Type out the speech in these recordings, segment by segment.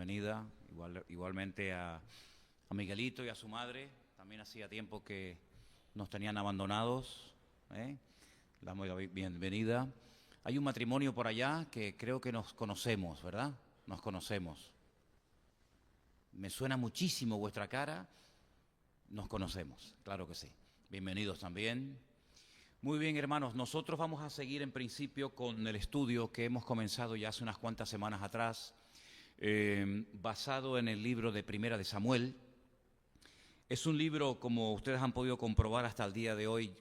bienvenida. Igualmente a Miguelito y a su madre. También hacía tiempo que nos tenían abandonados. Le damos la bienvenida. Hay un matrimonio por allá que creo que nos conocemos, ¿verdad? Nos conocemos. Me suena muchísimo vuestra cara. Nos conocemos, claro que sí. Bienvenidos también. Muy bien, hermanos, nosotros vamos a seguir en principio con el estudio que hemos comenzado ya hace unas cuantas semanas atrás, basado en el libro de Primera de Samuel. Es un libro, como ustedes han podido comprobar hasta el día de hoy,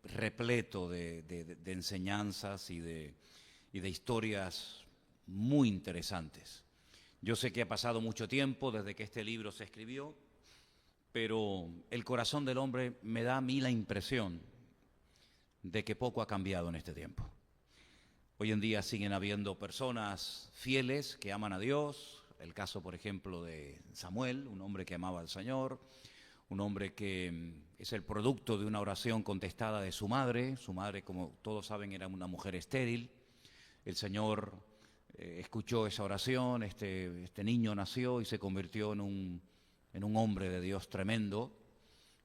repleto de enseñanzas y de historias muy interesantes. Yo sé que ha pasado mucho tiempo desde que este libro se escribió, pero el corazón del hombre me da a mí la impresión de que poco ha cambiado en este tiempo. Hoy en día siguen habiendo personas fieles que aman a Dios. El caso, por ejemplo, de Samuel, un hombre que amaba al Señor, un hombre que es el producto de una oración contestada de su madre. Su madre, como todos saben, era una mujer estéril. El Señor escuchó esa oración, este niño nació y se convirtió en un hombre de Dios tremendo,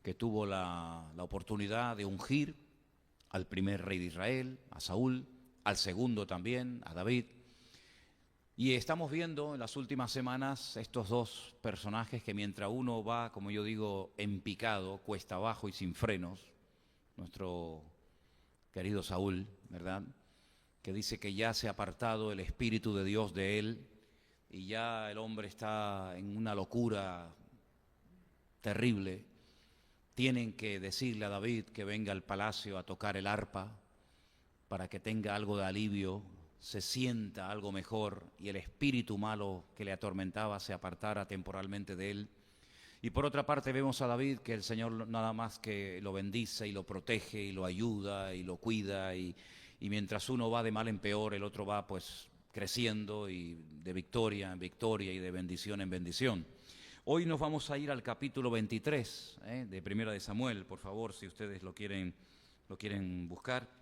que tuvo la oportunidad de ungir al primer rey de Israel, a Saúl, al segundo también, a David. Y estamos viendo en las últimas semanas estos dos personajes que mientras uno va, como yo digo, en picado, cuesta abajo y sin frenos, nuestro querido Saúl, ¿verdad?, que dice que ya se ha apartado el Espíritu de Dios de él y ya el hombre está en una locura terrible. Tienen que decirle a David que venga al palacio a tocar el arpa para que tenga algo de alivio, se sienta algo mejor y el espíritu malo que le atormentaba se apartara temporalmente de él. Y por otra parte vemos a David que el Señor nada más que lo bendice y lo protege y lo ayuda y lo cuida y mientras uno va de mal en peor, el otro va pues creciendo y de victoria en victoria y de bendición en bendición. Hoy nos vamos a ir al capítulo 23 de Primera de Samuel, por favor, si ustedes lo quieren buscar.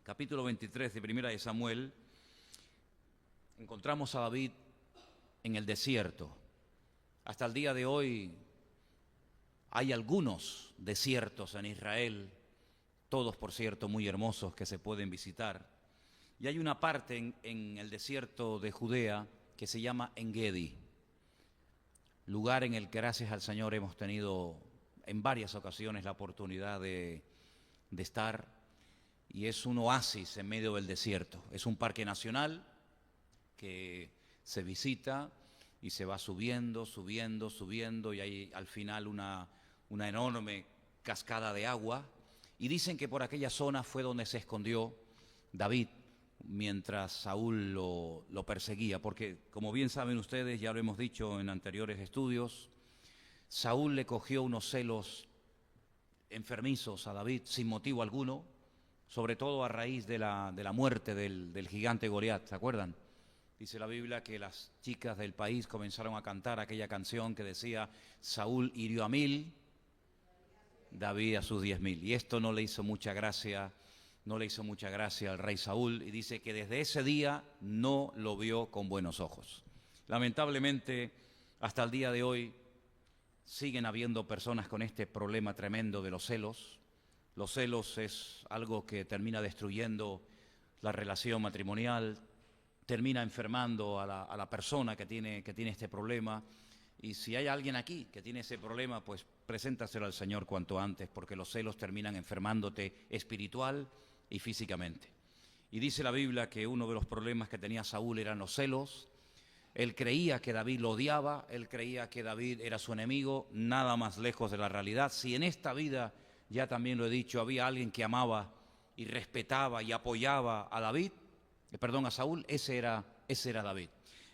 Capítulo 23 de Primera de Samuel. Encontramos a David en el desierto. Hasta el día de hoy hay algunos desiertos en Israel, todos por cierto muy hermosos que se pueden visitar. Y hay una parte en el desierto de Judea que se llama En-Gedi, lugar en el que gracias al Señor hemos tenido en varias ocasiones la oportunidad de estar, y es un oasis en medio del desierto. Es un parque nacional que se visita y se va subiendo, y hay al final una enorme cascada de agua, y dicen que por aquella zona fue donde se escondió David mientras Saúl lo perseguía, porque como bien saben ustedes, ya lo hemos dicho en anteriores estudios, Saúl le cogió unos celos enfermizos a David sin motivo alguno, sobre todo a raíz de la muerte del gigante Goliat, ¿se acuerdan? Dice la Biblia que las chicas del país comenzaron a cantar aquella canción que decía: Saúl hirió a 1000, David a sus 10.000, y esto no le hizo mucha gracia al rey Saúl, y dice que desde ese día no lo vio con buenos ojos. Lamentablemente, hasta el día de hoy siguen habiendo personas con este problema tremendo de los celos. Los celos es algo que termina destruyendo la relación matrimonial, termina enfermando a la persona que tiene este problema. Y si hay alguien aquí que tiene ese problema, pues preséntaselo al Señor cuanto antes, porque los celos terminan enfermándote espiritual y físicamente. Y dice la Biblia que uno de los problemas que tenía Saúl eran los celos. Él creía que David lo odiaba, él creía que David era su enemigo, nada más lejos de la realidad. Si en esta vida, ya también lo he dicho, había alguien que amaba y respetaba y apoyaba a a Saúl, ese era David.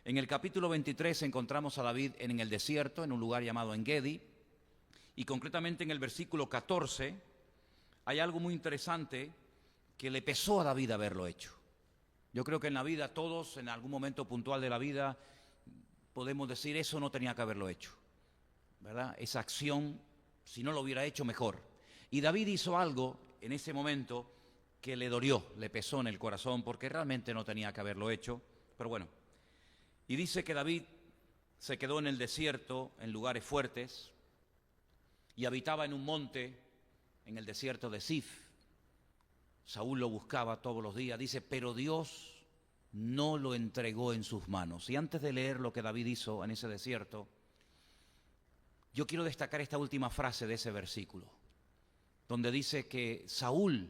En el capítulo 23 encontramos a David en el desierto, en un lugar llamado En-Gedi, y concretamente en el versículo 14 hay algo muy interesante que le pesó a David haberlo hecho. Yo creo que en la vida todos, en algún momento puntual de la vida, podemos decir: eso no tenía que haberlo hecho, ¿verdad? Esa acción, si no lo hubiera hecho, mejor. Y David hizo algo en ese momento que le dolió, le pesó en el corazón, porque realmente no tenía que haberlo hecho, pero bueno. Y dice que David se quedó en el desierto, en lugares fuertes, y habitaba en un monte, en el desierto de Sif. Saúl lo buscaba todos los días, dice, pero Dios no lo entregó en sus manos. Y antes de leer lo que David hizo en ese desierto, yo quiero destacar esta última frase de ese versículo, donde dice que Saúl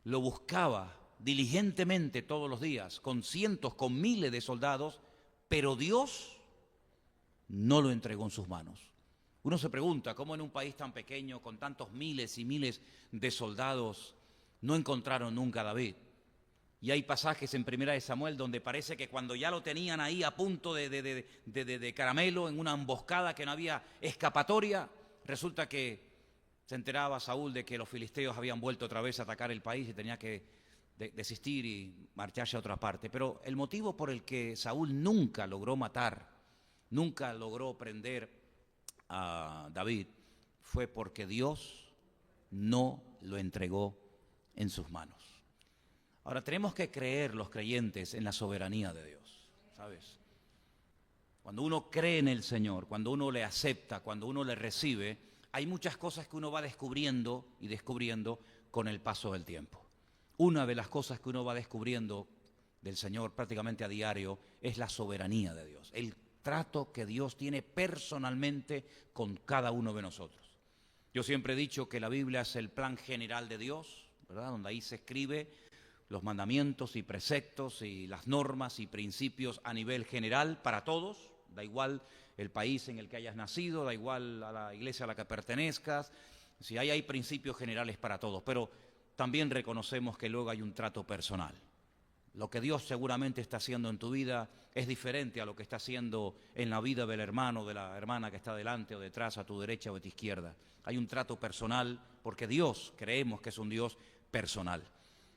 lo buscaba diligentemente todos los días, con cientos, con miles de soldados, pero Dios no lo entregó en sus manos. Uno se pregunta, ¿cómo en un país tan pequeño, con tantos miles y miles de soldados, no encontraron nunca a David? Y hay pasajes en Primera de Samuel donde parece que cuando ya lo tenían ahí a punto de caramelo, en una emboscada que no había escapatoria, resulta que se enteraba Saúl de que los filisteos habían vuelto otra vez a atacar el país y tenía que desistir y marcharse a otra parte. Pero el motivo por el que Saúl nunca logró matar, nunca logró prender a David, fue porque Dios no lo entregó en sus manos. Ahora, tenemos que creer los creyentes en la soberanía de Dios, ¿sabes? Cuando uno cree en el Señor, cuando uno le acepta, cuando uno le recibe, hay muchas cosas que uno va descubriendo y descubriendo con el paso del tiempo. Una de las cosas que uno va descubriendo del Señor prácticamente a diario es la soberanía de Dios, el trato que Dios tiene personalmente con cada uno de nosotros. Yo siempre he dicho que la Biblia es el plan general de Dios, ¿verdad? Donde ahí se escribe los mandamientos y preceptos y las normas y principios a nivel general para todos, da igual el país en el que hayas nacido, da igual a la iglesia a la que pertenezcas, si hay principios generales para todos, pero también reconocemos que luego hay un trato personal. Lo que Dios seguramente está haciendo en tu vida es diferente a lo que está haciendo en la vida del hermano, de la hermana que está delante o detrás, a tu derecha o a tu izquierda. Hay un trato personal porque Dios, creemos que es un Dios personal.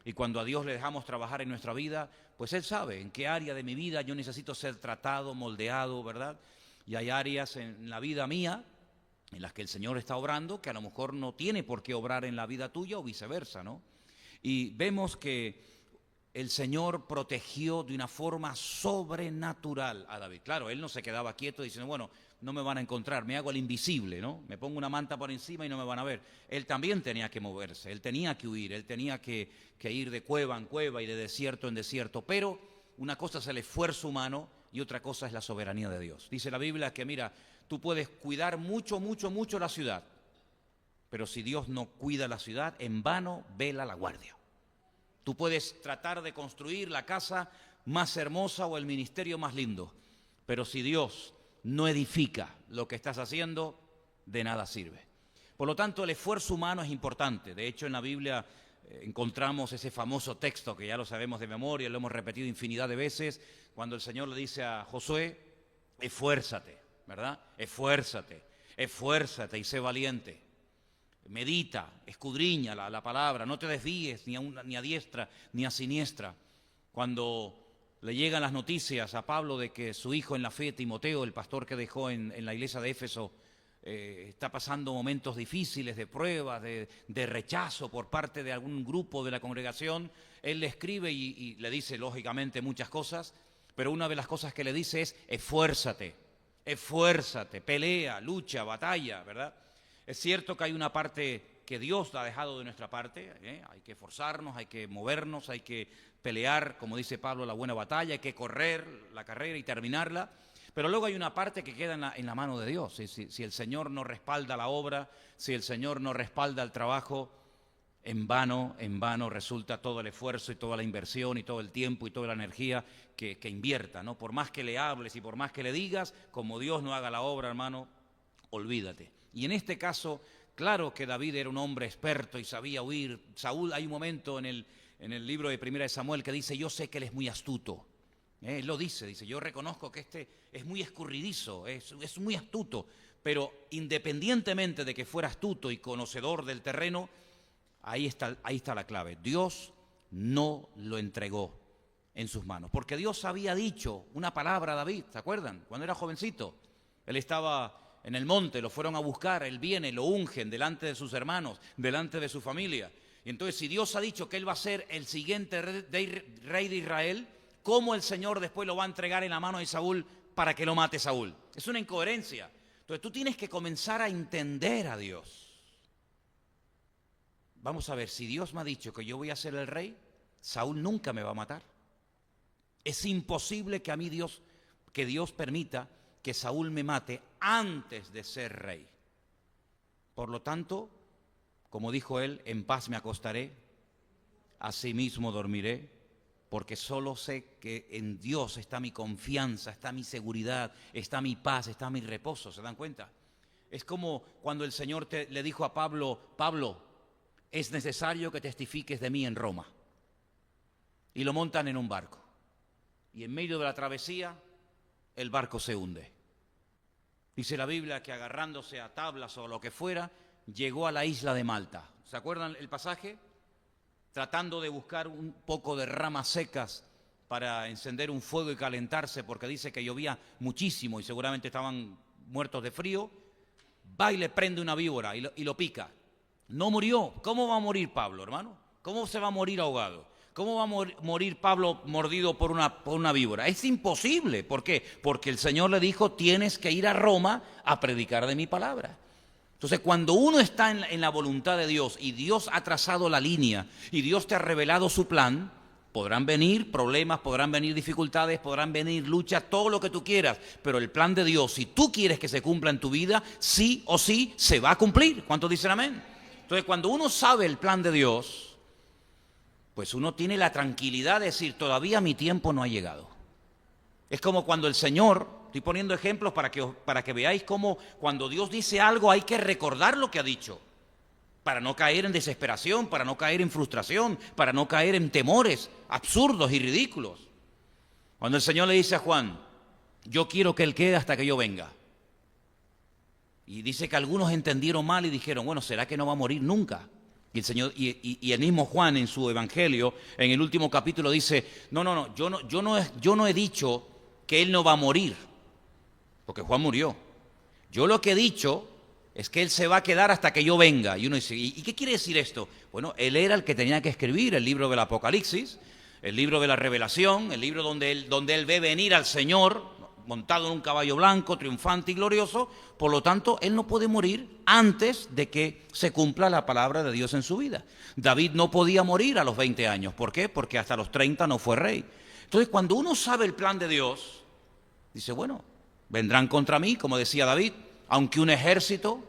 Y cuando a Dios le dejamos trabajar en nuestra vida, pues Él sabe en qué área de mi vida yo necesito ser tratado, moldeado, ¿verdad? Y hay áreas en la vida mía en las que el Señor está obrando que a lo mejor no tiene por qué obrar en la vida tuya o viceversa, ¿no? Y vemos que el Señor protegió de una forma sobrenatural a David. Claro, él no se quedaba quieto diciendo, bueno, no me van a encontrar, me hago el invisible, ¿no? Me pongo una manta por encima y no me van a ver. Él también tenía que moverse, él tenía que huir, él tenía que ir de cueva en cueva y de desierto en desierto. Pero una cosa es el esfuerzo humano y otra cosa es la soberanía de Dios. Dice la Biblia que, mira, tú puedes cuidar mucho la ciudad, pero si Dios no cuida la ciudad, en vano vela la guardia. Tú puedes tratar de construir la casa más hermosa o el ministerio más lindo, pero si Dios no edifica lo que estás haciendo, de nada sirve. Por lo tanto, el esfuerzo humano es importante. De hecho, en la Biblia encontramos ese famoso texto que ya lo sabemos de memoria, lo hemos repetido infinidad de veces, cuando el Señor le dice a Josué, esfuérzate, ¿verdad? Esfuérzate y sé valiente. Medita, escudriña la palabra, no te desvíes ni a diestra ni a siniestra. Cuando le llegan las noticias a Pablo de que su hijo en la fe, Timoteo, el pastor que dejó en la iglesia de Éfeso, está pasando momentos difíciles de pruebas, de rechazo por parte de algún grupo de la congregación, él le escribe y le dice lógicamente muchas cosas, pero una de las cosas que le dice es esfuérzate, pelea, lucha, batalla, ¿verdad? Es cierto que hay una parte que Dios ha dejado de nuestra parte, hay que esforzarnos, hay que movernos, hay que pelear, como dice Pablo, la buena batalla, hay que correr la carrera y terminarla, pero luego hay una parte que queda en la mano de Dios. Si el Señor no respalda la obra, si el Señor no respalda el trabajo, en vano resulta todo el esfuerzo y toda la inversión y todo el tiempo y toda la energía que invierta, ¿no? Por más que le hables y por más que le digas, como Dios no haga la obra, hermano, olvídate. Y en este caso, claro que David era un hombre experto y sabía huir. Saúl, hay un momento en el libro de Primera de Samuel que dice, yo sé que él es muy astuto. Él lo dice, yo reconozco que este es muy escurridizo, es muy astuto, pero independientemente de que fuera astuto y conocedor del terreno, ahí está la clave. Dios no lo entregó en sus manos, porque Dios había dicho una palabra a David, ¿se acuerdan? Cuando era jovencito, él estaba en el monte, lo fueron a buscar, él viene, lo ungen delante de sus hermanos, delante de su familia. Y entonces, si Dios ha dicho que él va a ser el siguiente rey de Israel, ¿cómo el Señor después lo va a entregar en la mano de Saúl para que lo mate Saúl. Es una incoherencia. Entonces tú tienes que comenzar a entender a Dios. Vamos a ver, si Dios me ha dicho que yo voy a ser el rey, Saúl nunca me va a matar. Es imposible que a mí que Dios permita que Saúl me mate antes de ser rey. Por lo tanto, como dijo él, en paz me acostaré, asimismo dormiré, porque solo sé que en Dios está mi confianza, está mi seguridad, está mi paz, está mi reposo. ¿Se dan cuenta? Es como cuando el Señor le dijo a Pablo: Pablo, es necesario que testifiques de mí en Roma. Y lo montan en un barco. Y en medio de la travesía, el barco se hunde. Dice la Biblia que agarrándose a tablas o lo que fuera, llegó a la isla de Malta. ¿Se acuerdan el pasaje? Tratando de buscar un poco de ramas secas para encender un fuego y calentarse, porque dice que llovía muchísimo y seguramente estaban muertos de frío. Va y le prende una víbora y lo pica. No murió. ¿Cómo va a morir Pablo, hermano? ¿Cómo se va a morir ahogado? ¿Cómo va a morir Pablo mordido por una víbora? Es imposible. ¿Por qué? Porque el Señor le dijo: tienes que ir a Roma a predicar de mi palabra. Entonces, cuando uno está en la voluntad de Dios y Dios ha trazado la línea y Dios te ha revelado su plan, podrán venir problemas, podrán venir dificultades, podrán venir luchas, todo lo que tú quieras, pero el plan de Dios, si tú quieres que se cumpla en tu vida, sí o sí se va a cumplir. ¿Cuántos dicen amén? Entonces, cuando uno sabe el plan de Dios, pues uno tiene la tranquilidad de decir: todavía mi tiempo no ha llegado. Es como cuando el Señor, estoy poniendo ejemplos para que veáis cómo cuando Dios dice algo hay que recordar lo que ha dicho, para no caer en desesperación, para no caer en frustración, para no caer en temores absurdos y ridículos. Cuando el Señor le dice a Juan: yo quiero que él quede hasta que yo venga. Y dice que algunos entendieron mal y dijeron: bueno, ¿será que no va a morir nunca? Y el Señor, y el mismo Juan en su evangelio, en el último capítulo dice: no, yo no he dicho que él no va a morir, porque Juan murió. Yo lo que he dicho es que él se va a quedar hasta que yo venga. Y uno dice: ¿y qué quiere decir esto? Bueno, él era el que tenía que escribir el libro del Apocalipsis, el libro de la Revelación, el libro donde él ve venir al Señor montado en un caballo blanco, triunfante y glorioso. Por lo tanto, él no puede morir antes de que se cumpla la palabra de Dios en su vida. David no podía morir a los 20 años. ¿Por qué? Porque hasta los 30 no fue rey. Entonces, cuando uno sabe el plan de Dios, dice: bueno, vendrán contra mí, como decía David, aunque un ejército,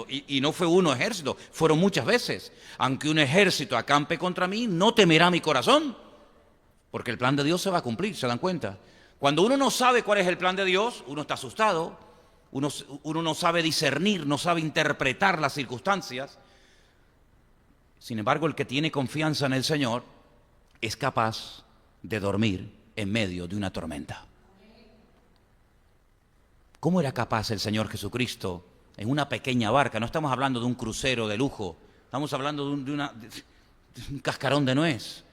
y no fue uno ejército, fueron muchas veces, aunque un ejército acampe contra mí, no temerá mi corazón, porque el plan de Dios se va a cumplir. ¿Se dan cuenta? Cuando uno no sabe cuál es el plan de Dios, uno está asustado, uno no sabe discernir, no sabe interpretar las circunstancias. Sin embargo, el que tiene confianza en el Señor es capaz de dormir en medio de una tormenta. ¿Cómo era capaz el Señor Jesucristo en una pequeña barca? No estamos hablando de un crucero de lujo, estamos hablando de un cascarón de nuez.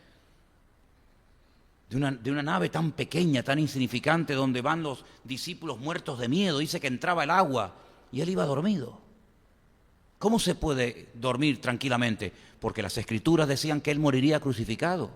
De una nave tan pequeña, tan insignificante, donde van los discípulos muertos de miedo. Dice que entraba el agua y él iba dormido. ¿Cómo se puede dormir tranquilamente? Porque las Escrituras decían que él moriría crucificado,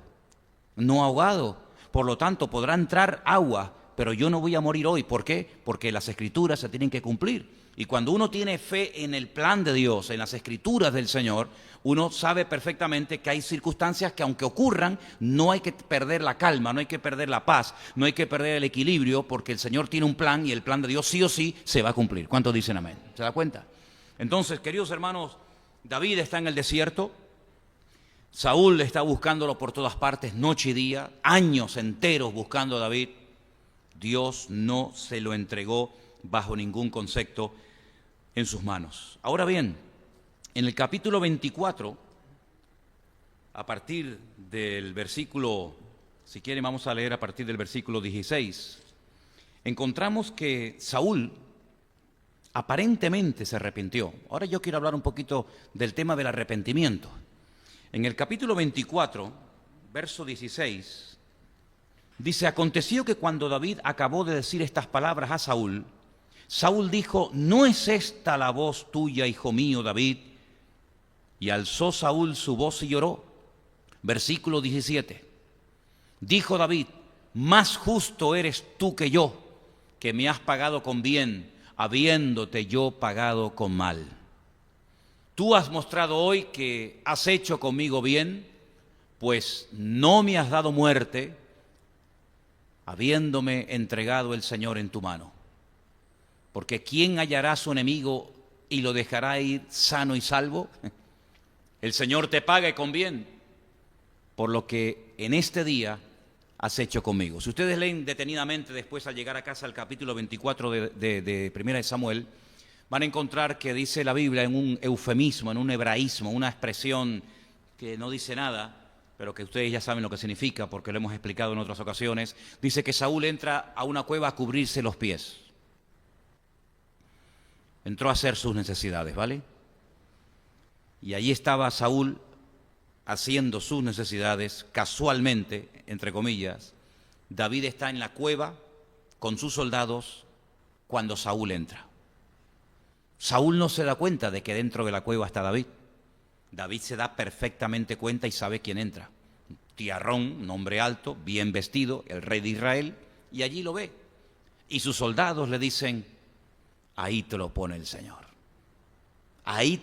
no ahogado. Por lo tanto, podrá entrar agua, pero yo no voy a morir hoy. ¿Por qué? Porque las Escrituras se tienen que cumplir. Y cuando uno tiene fe en el plan de Dios, en las Escrituras del Señor, uno sabe perfectamente que hay circunstancias que, aunque ocurran, no hay que perder la calma, no hay que perder la paz, no hay que perder el equilibrio, porque el Señor tiene un plan y el plan de Dios sí o sí se va a cumplir. ¿Cuántos dicen amén? ¿Se da cuenta? Entonces, queridos hermanos, David está en el desierto, Saúl está buscándolo por todas partes, noche y día, años enteros buscando a David. Dios no se lo entregó bajo ningún concepto en sus manos. Ahora bien, en el capítulo 24, a partir del versículo, si quieren vamos a leer a partir del versículo 16, encontramos que Saúl aparentemente se arrepintió. Ahora yo quiero hablar un poquito del tema del arrepentimiento. En el capítulo 24, verso 16, dice: aconteció que cuando David acabó de decir estas palabras a Saúl, Saúl dijo: ¿no es esta la voz tuya, hijo mío, David? Y alzó Saúl su voz y lloró. Versículo 17. Dijo David: más justo eres tú que yo, que me has pagado con bien, habiéndote yo pagado con mal. Tú has mostrado hoy que has hecho conmigo bien, pues no me has dado muerte, habiéndome entregado el Señor en tu mano. Porque ¿quién hallará a su enemigo y lo dejará ir sano y salvo? El Señor te pague con bien por lo que en este día has hecho conmigo. Si ustedes leen detenidamente después al llegar a casa el capítulo 24 de Primera de Samuel, van a encontrar que dice la Biblia en un eufemismo, en un hebraísmo, una expresión que no dice nada, pero que ustedes ya saben lo que significa porque lo hemos explicado en otras ocasiones. Dice que Saúl entra a una cueva a cubrirse los pies. Entró a hacer sus necesidades, ¿vale? Y allí estaba Saúl haciendo sus necesidades casualmente, entre comillas. David está en la cueva con sus soldados cuando Saúl entra. Saúl no se da cuenta de que dentro de la cueva está David. David se da perfectamente cuenta y sabe quién entra. Tiarrón, un hombre alto, bien vestido, el rey de Israel, y allí lo ve. Y sus soldados le dicen: ahí te lo pone el Señor. Ahí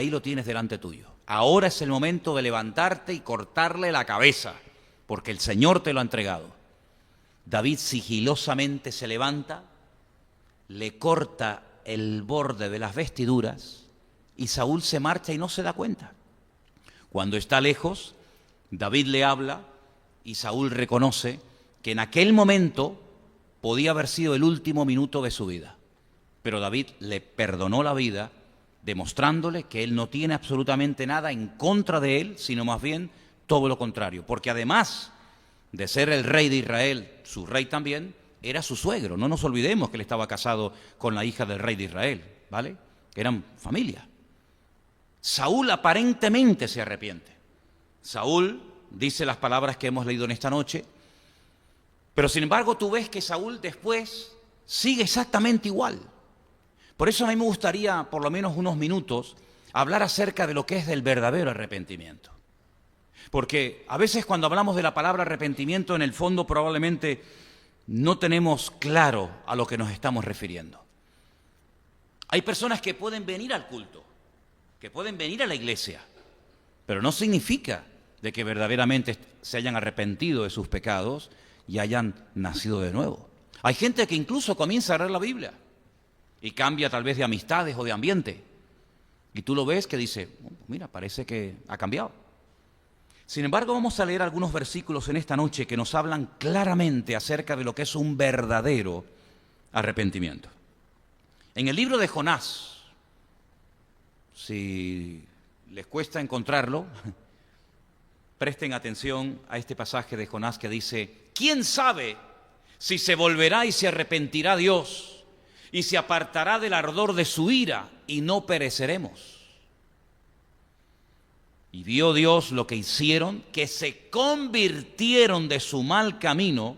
lo tienes delante tuyo. Ahora es el momento de levantarte y cortarle la cabeza, porque el Señor te lo ha entregado. David sigilosamente se levanta, le corta el borde de las vestiduras y Saúl se marcha y no se da cuenta. Cuando está lejos, David le habla y Saúl reconoce que en aquel momento podía haber sido el último minuto de su vida. Pero David le perdonó la vida, demostrándole que él no tiene absolutamente nada en contra de él, sino más bien todo lo contrario. Porque además de ser el rey de Israel, su rey también, era su suegro. No nos olvidemos que él estaba casado con la hija del rey de Israel, ¿vale? Eran familia. Saúl aparentemente se arrepiente. Saúl dice las palabras que hemos leído en esta noche, pero sin embargo tú ves que Saúl después sigue exactamente igual. Por eso a mí me gustaría, por lo menos unos minutos, hablar acerca de lo que es el verdadero arrepentimiento. Porque a veces cuando hablamos de la palabra arrepentimiento, en el fondo probablemente no tenemos claro a lo que nos estamos refiriendo. Hay personas que pueden venir al culto, que pueden venir a la iglesia, pero no significa de que verdaderamente se hayan arrepentido de sus pecados y hayan nacido de nuevo. Hay gente que incluso comienza a leer la Biblia y cambia tal vez de amistades o de ambiente. Y tú lo ves que dice: mira, parece que ha cambiado. Sin embargo, vamos a leer algunos versículos en esta noche que nos hablan claramente acerca de lo que es un verdadero arrepentimiento. En el libro de Jonás, si les cuesta encontrarlo, presten atención a este pasaje de Jonás que dice: ¿quién sabe si se volverá y se arrepentirá Dios y se apartará del ardor de su ira y no pereceremos? Y vio Dios lo que hicieron, que se convirtieron de su mal camino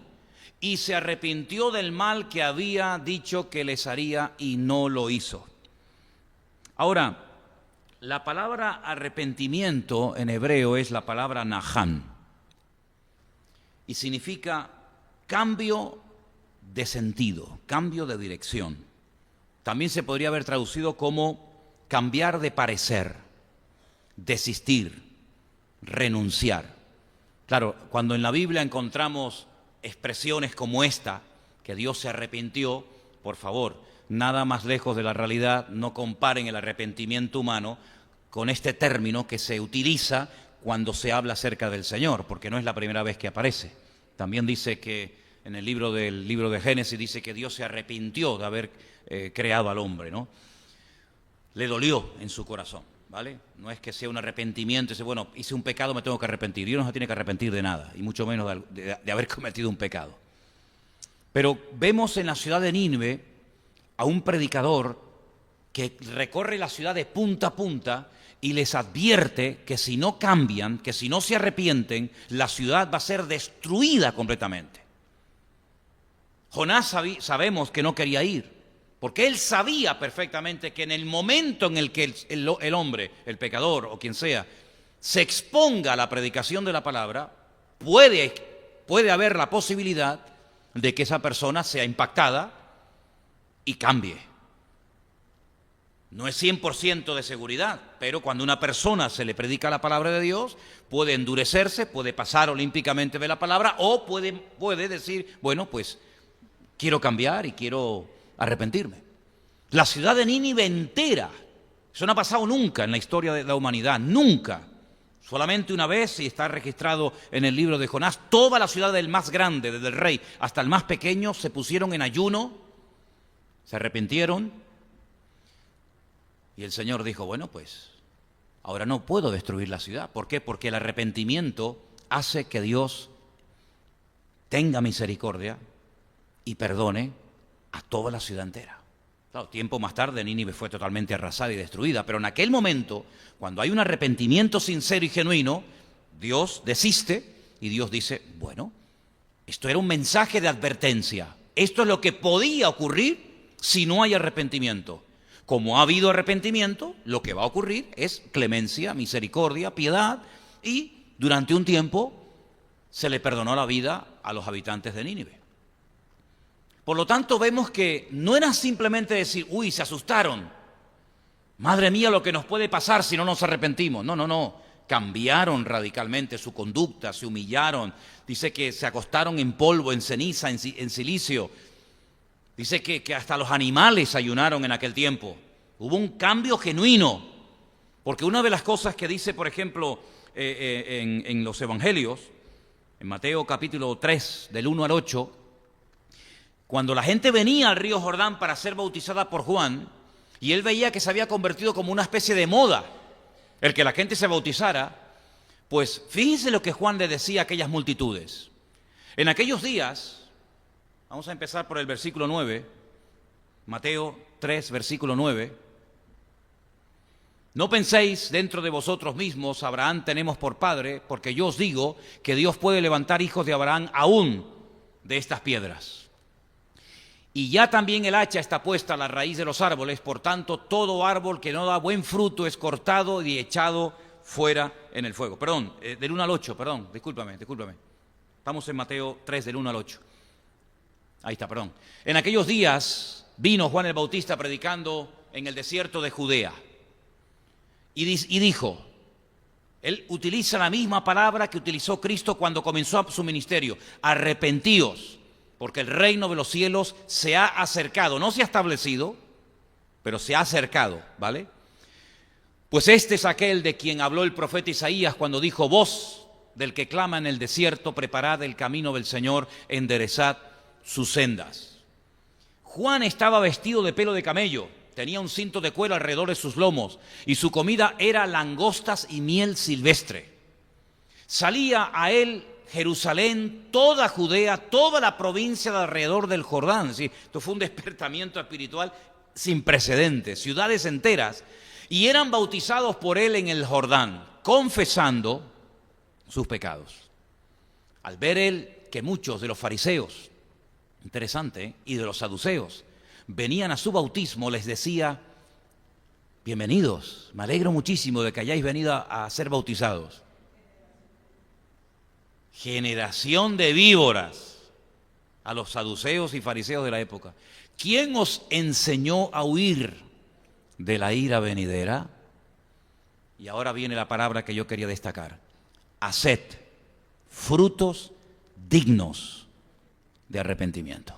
y se arrepintió del mal que había dicho que les haría y no lo hizo. Ahora, la palabra arrepentimiento en hebreo es la palabra nahán y significa cambio de sentido, cambio de dirección. También se podría haber traducido como cambiar de parecer, desistir, renunciar. Claro, cuando en la Biblia encontramos expresiones como esta, que Dios se arrepintió, por favor, nada más lejos de la realidad. No comparen el arrepentimiento humano con este término que se utiliza cuando se habla acerca del Señor, porque no es la primera vez que aparece. También dice que en el libro de Génesis dice que Dios se arrepintió de haber creado al hombre, ¿no? Le dolió en su corazón, ¿vale? No es que sea un arrepentimiento y dice: bueno, hice un pecado, me tengo que arrepentir. Dios no se tiene que arrepentir de nada, y mucho menos de haber cometido un pecado. Pero vemos en la ciudad de Nínive a un predicador que recorre la ciudad de punta a punta y les advierte que si no cambian, que si no se arrepienten, la ciudad va a ser destruida completamente. Jonás sabemos que no quería ir, porque él sabía perfectamente que en el momento en el que el hombre, el pecador o quien sea, se exponga a la predicación de la palabra, puede puede haber la posibilidad de que esa persona sea impactada y cambie. No es 100% de seguridad, pero cuando a una persona se le predica la palabra de Dios, puede endurecerse, puede pasar olímpicamente de la palabra o puede decir, bueno, pues quiero cambiar y quiero arrepentirme. La ciudad de Nínive entera, eso no ha pasado nunca en la historia de la humanidad, nunca. Solamente una vez, y está registrado en el libro de Jonás, toda la ciudad del más grande, desde el rey hasta el más pequeño, se pusieron en ayuno, se arrepintieron. Y el Señor dijo, bueno, pues ahora no puedo destruir la ciudad. ¿Por qué? Porque el arrepentimiento hace que Dios tenga misericordia y perdone a toda la ciudad entera. Claro, tiempo más tarde Nínive fue totalmente arrasada y destruida, pero en aquel momento, cuando hay un arrepentimiento sincero y genuino, Dios desiste y Dios dice, bueno, esto era un mensaje de advertencia. Esto es lo que podía ocurrir si no hay arrepentimiento. Como ha habido arrepentimiento, lo que va a ocurrir es clemencia, misericordia, piedad, y durante un tiempo se le perdonó la vida a los habitantes de Nínive. Por lo tanto, vemos que no era simplemente decir, uy, se asustaron, madre mía lo que nos puede pasar si no nos arrepentimos. No, cambiaron radicalmente su conducta, se humillaron, dice que se acostaron en polvo, en ceniza, en silicio. Dice que hasta los animales ayunaron en aquel tiempo. Hubo un cambio genuino. Porque una de las cosas que dice, por ejemplo, en los evangelios, en Mateo capítulo 3, del 1 al 8, cuando la gente venía al río Jordán para ser bautizada por Juan, y él veía que se había convertido como una especie de moda, el que la gente se bautizara, pues fíjense lo que Juan le decía a aquellas multitudes. En aquellos días... Vamos a empezar por el versículo 9, Mateo 3, versículo 9. No penséis dentro de vosotros mismos, Abraham tenemos por padre, porque yo os digo que Dios puede levantar hijos de Abraham aún de estas piedras. Y ya también el hacha está puesta a la raíz de los árboles, por tanto todo árbol que no da buen fruto es cortado y echado fuera en el fuego. Perdón, del 1 al 8, perdón, discúlpame. Estamos en Mateo 3, del 1 al 8. Ahí está, perdón. En aquellos días vino Juan el Bautista predicando en el desierto de Judea. Y dijo, él utiliza la misma palabra que utilizó Cristo cuando comenzó su ministerio. Arrepentíos, porque el reino de los cielos se ha acercado. No se ha establecido, pero se ha acercado, ¿vale? Pues este es aquel de quien habló el profeta Isaías cuando dijo, voz del que clama en el desierto, preparad el camino del Señor, enderezad sus sendas. Juan estaba vestido de pelo de camello, tenía un cinto de cuero alrededor de sus lomos y su comida era langostas y miel silvestre. Salía a él Jerusalén, toda Judea, toda la provincia de alrededor del Jordán. ¿Sí? Esto fue un despertamiento espiritual sin precedentes, ciudades enteras, y eran bautizados por él en el Jordán, confesando sus pecados. Al ver él que muchos de los fariseos, interesante, ¿eh?, y de los saduceos venían a su bautismo, les decía, bienvenidos, me alegro muchísimo de que hayáis venido a ser bautizados. Generación de víboras, a los saduceos y fariseos de la época. ¿Quién os enseñó a huir de la ira venidera? Y ahora viene la palabra que yo quería destacar. Haced frutos dignos de arrepentimiento.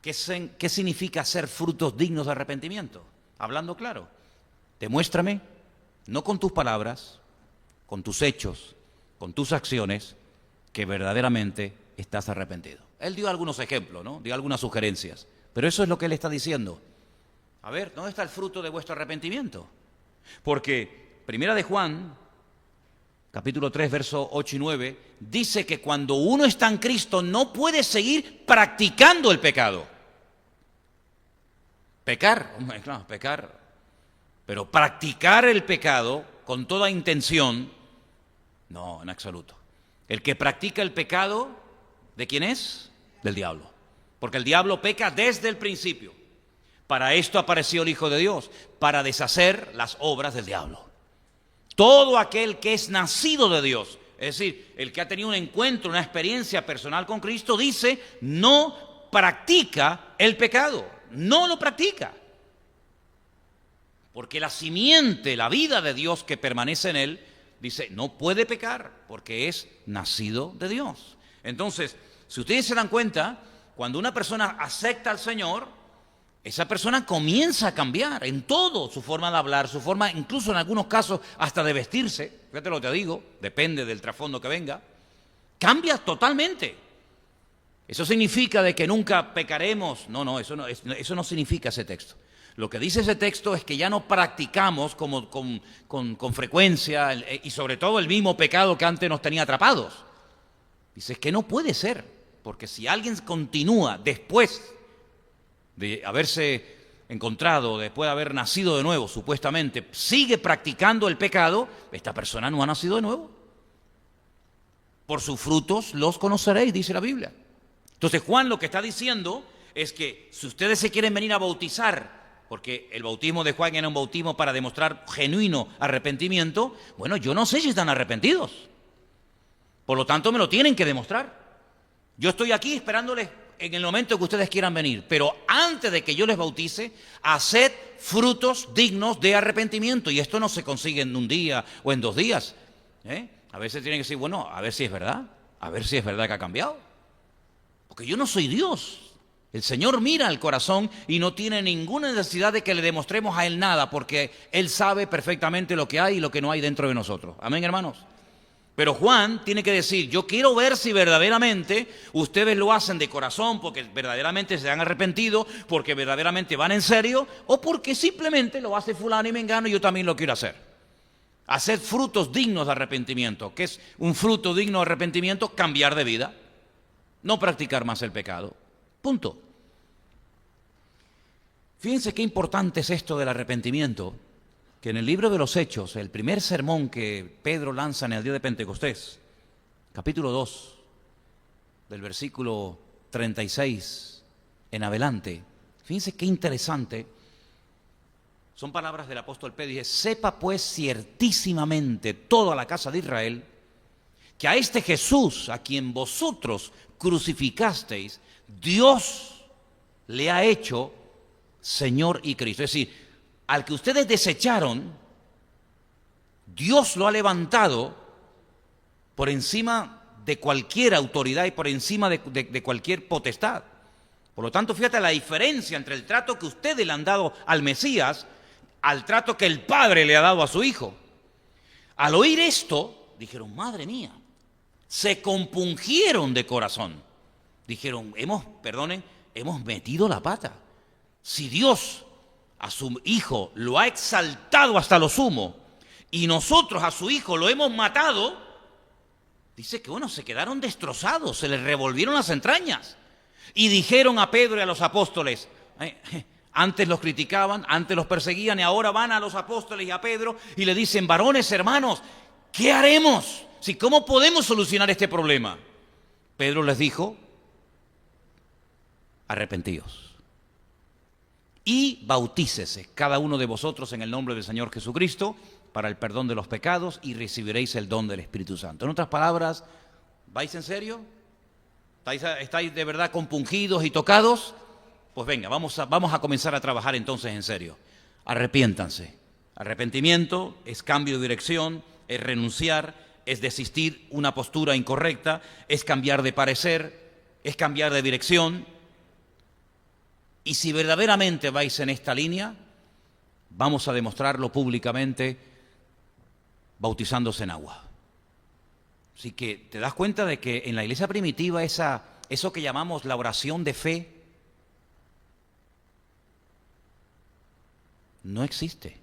¿Qué significa hacer frutos dignos de arrepentimiento? Hablando claro, demuéstrame, no con tus palabras, con tus hechos, con tus acciones, que verdaderamente estás arrepentido. Él dio algunos ejemplos, ¿no? Dio algunas sugerencias, pero eso es lo que él está diciendo. A ver, ¿dónde está el fruto de vuestro arrepentimiento? Porque Primera de Juan, capítulo 3, versos 8 y 9, dice que cuando uno está en Cristo no puede seguir practicando el pecado. Pecar, claro, pecar, pero practicar el pecado con toda intención, no, en absoluto. El que practica el pecado, ¿de quién es? Del diablo. Porque el diablo peca desde el principio. Para esto apareció el Hijo de Dios, para deshacer las obras del diablo. Todo aquel que es nacido de Dios Es decir, el que ha tenido un encuentro, una experiencia personal con Cristo, dice, no practica el pecado, no lo practica. Porque la simiente, la vida de Dios que permanece en él, dice, no puede pecar porque es nacido de Dios. Entonces, si ustedes se dan cuenta, cuando una persona acepta al Señor, esa persona comienza a cambiar en todo, su forma de hablar, su forma, incluso en algunos casos, hasta de vestirse. Fíjate lo que te digo, depende del trasfondo que venga. Cambia totalmente. ¿Eso significa de que nunca pecaremos? No, eso no significa ese texto. Lo que dice ese texto es que ya no practicamos con frecuencia y sobre todo el mismo pecado que antes nos tenía atrapados. Dice que no puede ser, porque si alguien continúa después de haberse encontrado, después de haber nacido de nuevo, supuestamente, sigue practicando el pecado, esta persona no ha nacido de nuevo. Por sus frutos los conoceréis, dice la Biblia. Entonces Juan lo que está diciendo es que si ustedes se quieren venir a bautizar, porque el bautismo de Juan era un bautismo para demostrar genuino arrepentimiento, bueno, yo no sé si están arrepentidos. Por lo tanto, me lo tienen que demostrar. Yo estoy aquí esperándoles en el momento que ustedes quieran venir, pero antes de que yo les bautice, haced frutos dignos de arrepentimiento. Y esto no se consigue en un día o en 2 días. A veces tienen que decir, bueno, a ver si es verdad que ha cambiado. Porque yo no soy Dios. El Señor mira al corazón y no tiene ninguna necesidad de que le demostremos a Él nada, porque Él sabe perfectamente lo que hay y lo que no hay dentro de nosotros. Amén, hermanos. Pero Juan tiene que decir, yo quiero ver si verdaderamente ustedes lo hacen de corazón, porque verdaderamente se han arrepentido, porque verdaderamente van en serio, o porque simplemente lo hace fulano y mengano y yo también lo quiero hacer. Hacer frutos dignos de arrepentimiento. ¿Qué es un fruto digno de arrepentimiento? Cambiar de vida. No practicar más el pecado. Punto. Fíjense qué importante es esto del arrepentimiento, que en el libro de los Hechos, el primer sermón que Pedro lanza en el día de Pentecostés, capítulo 2, del versículo 36 en adelante, fíjense qué interesante, son palabras del apóstol Pedro, dice, sepa pues ciertísimamente toda la casa de Israel, que a este Jesús, a quien vosotros crucificasteis, Dios le ha hecho Señor y Cristo. Es decir, al que ustedes desecharon, Dios lo ha levantado por encima de cualquier autoridad y por encima de cualquier potestad. Por lo tanto, fíjate la diferencia entre el trato que ustedes le han dado al Mesías al trato que el Padre le ha dado a su Hijo. Al oír esto, dijeron, madre mía, se compungieron de corazón. Dijeron, hemos metido la pata. Si Dios a su Hijo lo ha exaltado hasta lo sumo y nosotros a su Hijo lo hemos matado, dice que bueno, se quedaron destrozados, se les revolvieron las entrañas y dijeron a Pedro y a los apóstoles, antes los criticaban, antes los perseguían y ahora van a los apóstoles y a Pedro y le dicen, varones, hermanos, ¿qué haremos? ¿Cómo podemos solucionar este problema? Pedro les dijo, arrepentíos y bautícese cada uno de vosotros en el nombre del Señor Jesucristo para el perdón de los pecados y recibiréis el don del Espíritu Santo. En otras palabras, ¿vais en serio? ¿Estáis de verdad compungidos y tocados? Pues venga, vamos a comenzar a trabajar entonces en serio. Arrepiéntanse. Arrepentimiento es cambio de dirección, es renunciar, es desistir una postura incorrecta, es cambiar de parecer, es cambiar de dirección. Y si verdaderamente vais en esta línea, vamos a demostrarlo públicamente bautizándose en agua. Así que te das cuenta de que en la iglesia primitiva eso que llamamos la oración de fe no existe.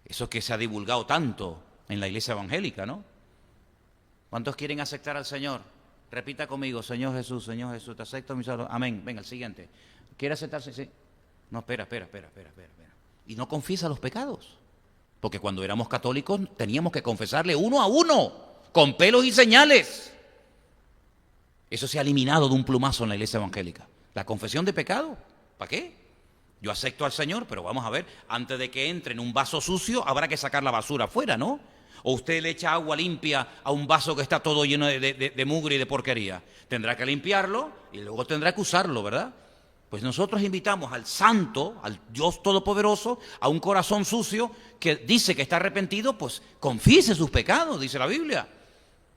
Eso que se ha divulgado tanto en la iglesia evangélica, ¿no? ¿Cuántos quieren aceptar al Señor? Repita conmigo, Señor Jesús, te acepto mi salvación. Amén. Venga, el siguiente. ¿Quiere aceptarse? Sí. No, espera. Y no confiesa los pecados. Porque cuando éramos católicos teníamos que confesarle uno a uno, con pelos y señales. Eso se ha eliminado de un plumazo en la iglesia evangélica. La confesión de pecado, ¿para qué? Yo acepto al Señor, pero vamos a ver, antes de que entre en un vaso sucio, habrá que sacar la basura afuera, ¿no? O usted le echa agua limpia a un vaso que está todo lleno de mugre y de porquería. Tendrá que limpiarlo y luego tendrá que usarlo, ¿verdad? Pues nosotros invitamos al Santo, al Dios Todopoderoso, a un corazón sucio que dice que está arrepentido, pues confiese sus pecados, dice la Biblia.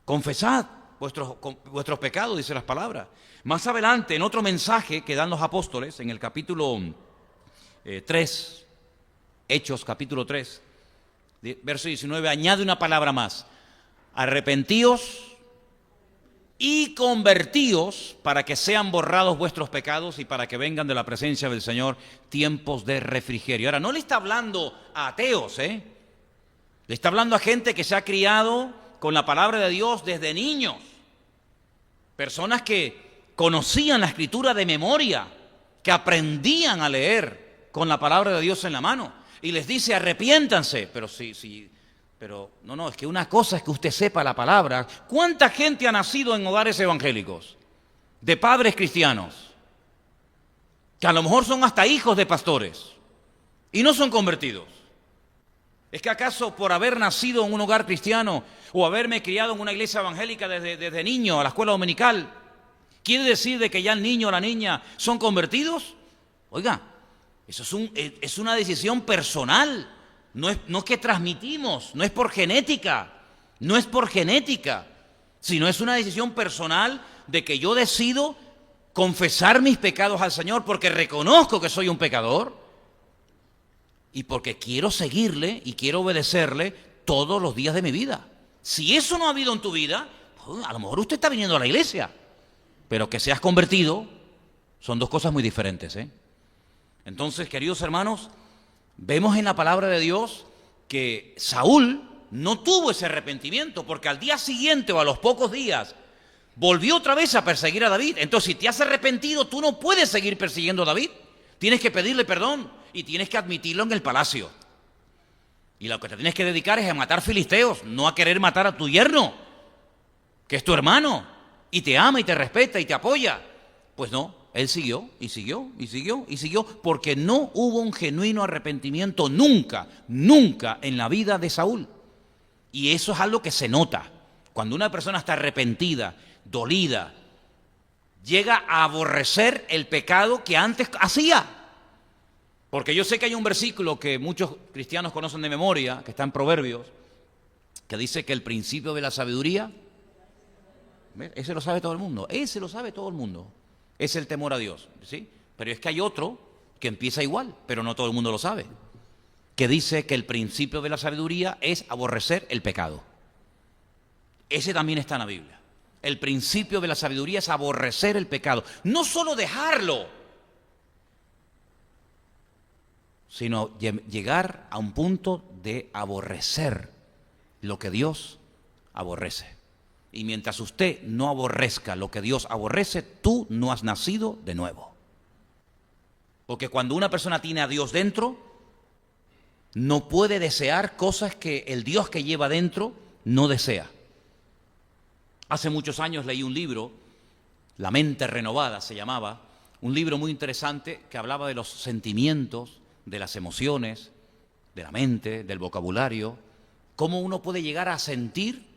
Confesad vuestros pecados, dice las palabras. Más adelante, en otro mensaje que dan los apóstoles, en el capítulo 3, Hechos capítulo 3, verso 19, añade una palabra más. Arrepentíos y convertíos para que sean borrados vuestros pecados y para que vengan de la presencia del Señor tiempos de refrigerio. Ahora, no le está hablando a ateos, le está hablando a gente que se ha criado con la palabra de Dios desde niños. Personas que conocían la Escritura de memoria, que aprendían a leer con la palabra de Dios en la mano. Y les dice, arrepiéntanse. Pero no, es que una cosa es que usted sepa la palabra. ¿Cuánta gente ha nacido en hogares evangélicos? De padres cristianos. Que a lo mejor son hasta hijos de pastores. Y no son convertidos. ¿Es que acaso por haber nacido en un hogar cristiano o haberme criado en una iglesia evangélica desde niño a la escuela dominical, quiere decir de que ya el niño o la niña son convertidos? Oiga, eso es una decisión personal. No es que transmitimos, no es por genética, sino es una decisión personal de que yo decido confesar mis pecados al Señor porque reconozco que soy un pecador y porque quiero seguirle y quiero obedecerle todos los días de mi vida. Si eso no ha habido en tu vida, pues a lo mejor usted está viniendo a la iglesia, pero que seas convertido son dos cosas muy diferentes, Entonces, queridos hermanos, vemos en la palabra de Dios que Saúl no tuvo ese arrepentimiento, porque al día siguiente o a los pocos días volvió otra vez a perseguir a David. Entonces, si te has arrepentido, tú no puedes seguir persiguiendo a David. Tienes que pedirle perdón y tienes que admitirlo en el palacio. Y lo que te tienes que dedicar es a matar filisteos, no a querer matar a tu yerno, que es tu hermano, y te ama y te respeta y te apoya. Pues no, él siguió, porque no hubo un genuino arrepentimiento nunca en la vida de Saúl. Y eso es algo que se nota. Cuando una persona está arrepentida, dolida, llega a aborrecer el pecado que antes hacía. Porque yo sé que hay un versículo que muchos cristianos conocen de memoria, que está en Proverbios, que dice que el principio de la sabiduría, ese lo sabe todo el mundo, es el temor a Dios, ¿sí? Pero es que hay otro que empieza igual, pero no todo el mundo lo sabe, que dice que el principio de la sabiduría es aborrecer el pecado. Ese también está en la Biblia. El principio de la sabiduría es aborrecer el pecado. No solo dejarlo, sino llegar a un punto de aborrecer lo que Dios aborrece. Y mientras usted no aborrezca lo que Dios aborrece, tú no has nacido de nuevo. Porque cuando una persona tiene a Dios dentro, no puede desear cosas que el Dios que lleva dentro no desea. Hace muchos años leí un libro, La mente renovada se llamaba, un libro muy interesante que hablaba de los sentimientos, de las emociones, de la mente, del vocabulario, cómo uno puede llegar a sentir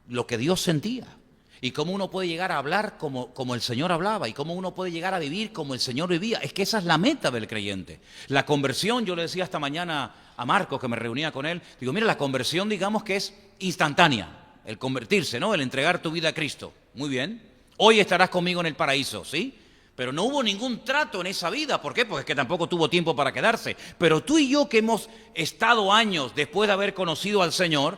lo que Dios sentía y cómo uno puede llegar a hablar como el Señor hablaba y cómo uno puede llegar a vivir como el Señor vivía. Es que esa es la meta del creyente. La conversión, yo le decía esta mañana a Marcos, que me reunía con él, digo, mira, la conversión digamos que es instantánea, el convertirse, ¿no? El entregar tu vida a Cristo. Muy bien, hoy estarás conmigo en el paraíso, ¿sí? Pero no hubo ningún trato en esa vida. ¿Por qué? Porque es que tampoco tuvo tiempo para quedarse. Pero tú y yo que hemos estado años después de haber conocido al Señor,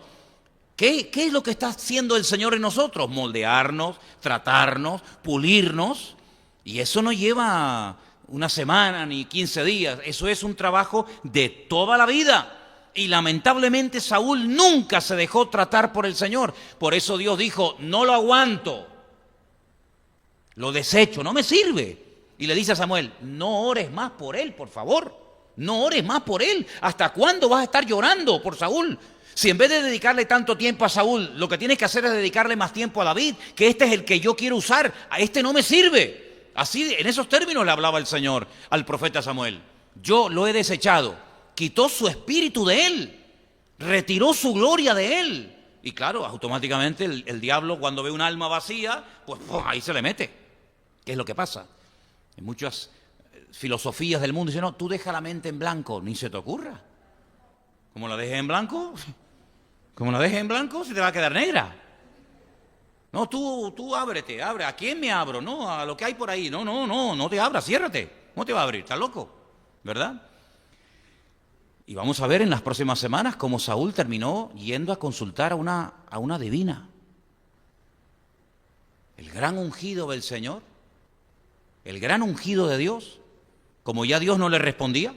¿qué es lo que está haciendo el Señor en nosotros? Moldearnos, tratarnos, pulirnos. Y eso no lleva una semana ni 15 días. Eso es un trabajo de toda la vida. Y lamentablemente Saúl nunca se dejó tratar por el Señor. Por eso Dios dijo, no lo aguanto. Lo desecho, no me sirve. Y le dice a Samuel, no ores más por él, por favor. No ores más por él. ¿Hasta cuándo vas a estar llorando por Saúl? Si en vez de dedicarle tanto tiempo a Saúl, lo que tienes que hacer es dedicarle más tiempo a David, que este es el que yo quiero usar, a este no me sirve. Así, en esos términos le hablaba el Señor al profeta Samuel. Yo lo he desechado. Quitó su espíritu de él. retiró su gloria de él. Y claro, automáticamente el diablo, cuando ve un alma vacía, pues ahí se le mete. ¿Qué es lo que pasa? En muchas filosofías del mundo dicen, no, tú deja la mente en blanco, ni se te ocurra. Como la dejes en blanco, se te va a quedar negra. No, tú ábrete, abre. ¿A quién me abro? No, a lo que hay por ahí. No te abras, ciérrate. ¿Cómo te va a abrir? ¿Estás loco? ¿Verdad? Y vamos a ver en las próximas semanas cómo Saúl terminó yendo a consultar a una divina. El gran ungido del Señor, el gran ungido de Dios, como ya Dios no le respondía.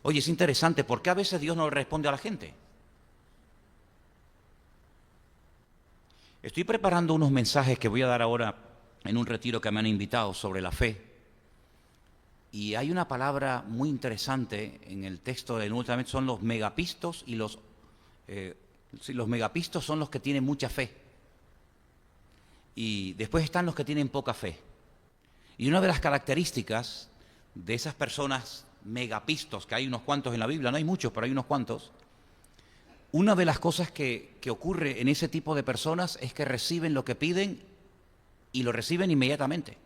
Oye, es interesante, ¿por qué a veces Dios no le responde a la gente? Estoy preparando unos mensajes que voy a dar ahora en un retiro que me han invitado sobre la fe. Y hay una palabra muy interesante en el texto del Nuevo Testamento, son los megapistos y los megapistos son los que tienen mucha fe. Y después están los que tienen poca fe. Y una de las características de esas personas megapistos, que hay unos cuantos en la Biblia, no hay muchos, pero hay unos cuantos, una de las cosas que ocurre en ese tipo de personas es que reciben lo que piden y lo reciben inmediatamente.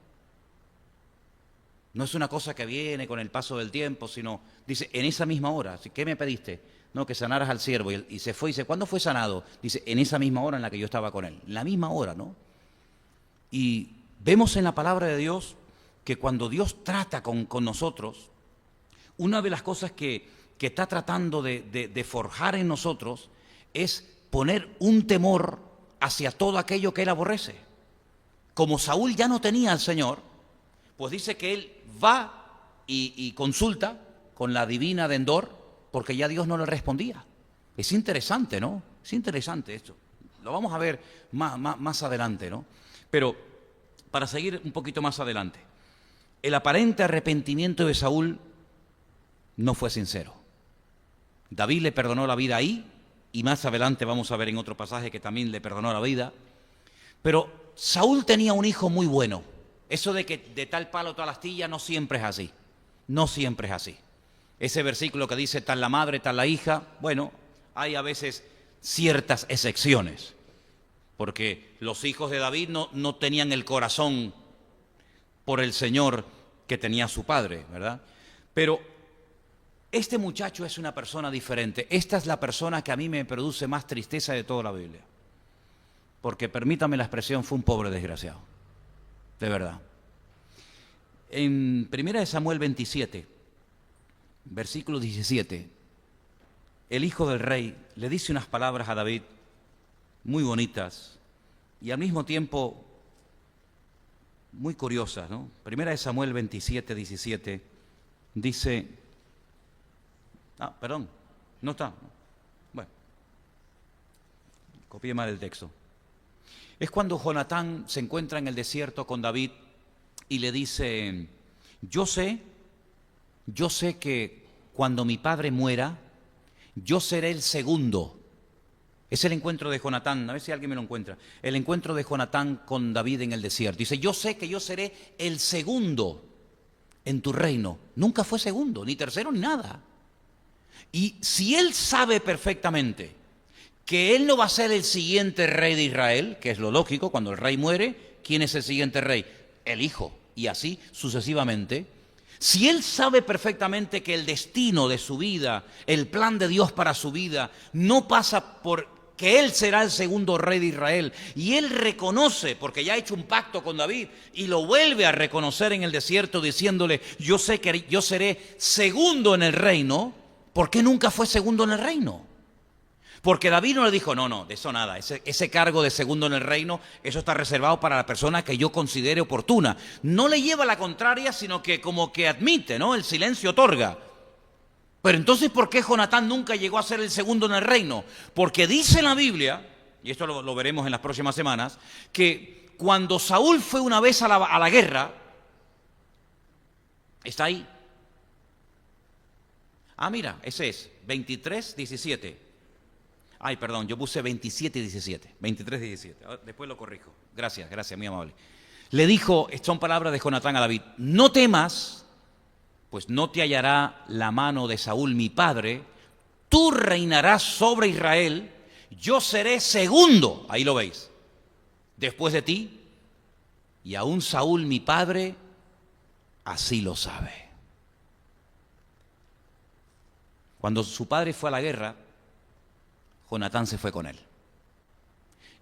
No es una cosa que viene con el paso del tiempo, sino, dice, en esa misma hora. ¿Qué me pediste? No, que sanaras al siervo. Y se fue y dice, ¿cuándo fue sanado? Dice, en esa misma hora en la que yo estaba con él. En la misma hora, ¿no? Y vemos en la palabra de Dios que cuando Dios trata con nosotros, una de las cosas que está tratando de forjar en nosotros es poner un temor hacia todo aquello que él aborrece. Como Saúl ya no tenía al Señor, pues dice que él va y consulta con la divina de Endor, porque ya Dios no le respondía. Es interesante, ¿no? Es interesante esto. Lo vamos a ver más adelante, ¿no? Pero para seguir un poquito más adelante, el aparente arrepentimiento de Saúl no fue sincero. David le perdonó la vida ahí, y más adelante vamos a ver en otro pasaje que también le perdonó la vida. Pero Saúl tenía un hijo muy bueno. Eso de que de tal palo tal astilla no siempre es así. No siempre es así. Ese versículo que dice tal la madre, tal la hija, bueno, hay a veces ciertas excepciones. Porque los hijos de David no tenían el corazón por el Señor que tenía su padre, ¿verdad? Pero este muchacho es una persona diferente. Esta es la persona que a mí me produce más tristeza de toda la Biblia. Porque, permítame la expresión, fue un pobre desgraciado. De verdad. En 1 Samuel 27, versículo 17, el hijo del rey le dice unas palabras a David muy bonitas y al mismo tiempo muy curiosas, ¿no? 1 Samuel 27, 17, dice... perdón, no está. Bueno, copié mal el texto. Es cuando Jonatán se encuentra en el desierto con David y le dice, yo sé que cuando mi padre muera, yo seré el segundo. Es el encuentro de Jonatán, a ver si alguien me lo encuentra. El encuentro de Jonatán con David en el desierto. Dice, yo sé que yo seré el segundo en tu reino. Nunca fue segundo, ni tercero, ni nada. Y si él sabe perfectamente que él no va a ser el siguiente rey de Israel, que es lo lógico, cuando el rey muere, ¿quién es el siguiente rey? El hijo, y así sucesivamente. Si él sabe perfectamente que el destino de su vida, el plan de Dios para su vida, no pasa por que él será el segundo rey de Israel, y él reconoce, porque ya ha hecho un pacto con David, y lo vuelve a reconocer en el desierto diciéndole, yo sé que yo seré segundo en el reino. ¿Por qué nunca fue segundo en el reino? Porque David no le dijo, no, de eso nada, ese cargo de segundo en el reino, eso está reservado para la persona que yo considere oportuna. No le lleva la contraria, sino que como que admite, ¿no? El silencio otorga. Pero entonces, ¿por qué Jonatán nunca llegó a ser el segundo en el reino? Porque dice en la Biblia, y esto lo veremos en las próximas semanas, que cuando Saúl fue una vez a la guerra, está ahí. Mira, ese es 23, 17. Ay, perdón, yo puse 27 y 17. 23, 17. Después lo corrijo. Gracias, muy amable. Le dijo, son palabras de Jonatán a David, no temas, pues no te hallará la mano de Saúl mi padre, tú reinarás sobre Israel, yo seré segundo, ahí lo veis, después de ti, y aún Saúl mi padre así lo sabe. Cuando su padre fue a la guerra, Jonatán se fue con él.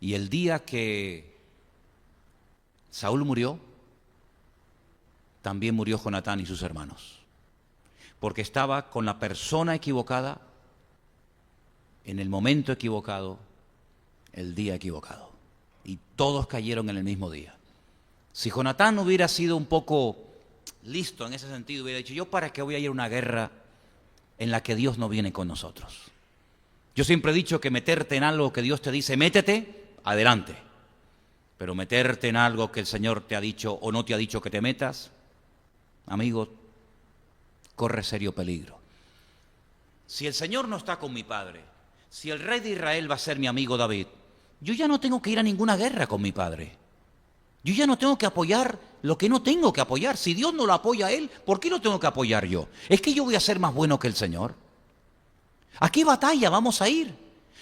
Y el día que Saúl murió, también murió Jonatán y sus hermanos, porque estaba con la persona equivocada, en el momento equivocado, el día equivocado. Y todos cayeron en el mismo día. Si Jonatán hubiera sido un poco listo en ese sentido, hubiera dicho, ¿yo para qué voy a ir a una guerra en la que Dios no viene con nosotros? Yo siempre he dicho que meterte en algo que Dios te dice, métete, adelante. Pero meterte en algo que el Señor te ha dicho o no te ha dicho que te metas, amigo, corre serio peligro. Si el Señor no está con mi padre, si el rey de Israel va a ser mi amigo David, yo ya no tengo que ir a ninguna guerra con mi padre. Yo ya no tengo que apoyar lo que no tengo que apoyar. Si Dios no lo apoya a él, ¿por qué lo tengo que apoyar yo? ¿Es que yo voy a ser más bueno que el Señor? ¿A qué batalla vamos a ir?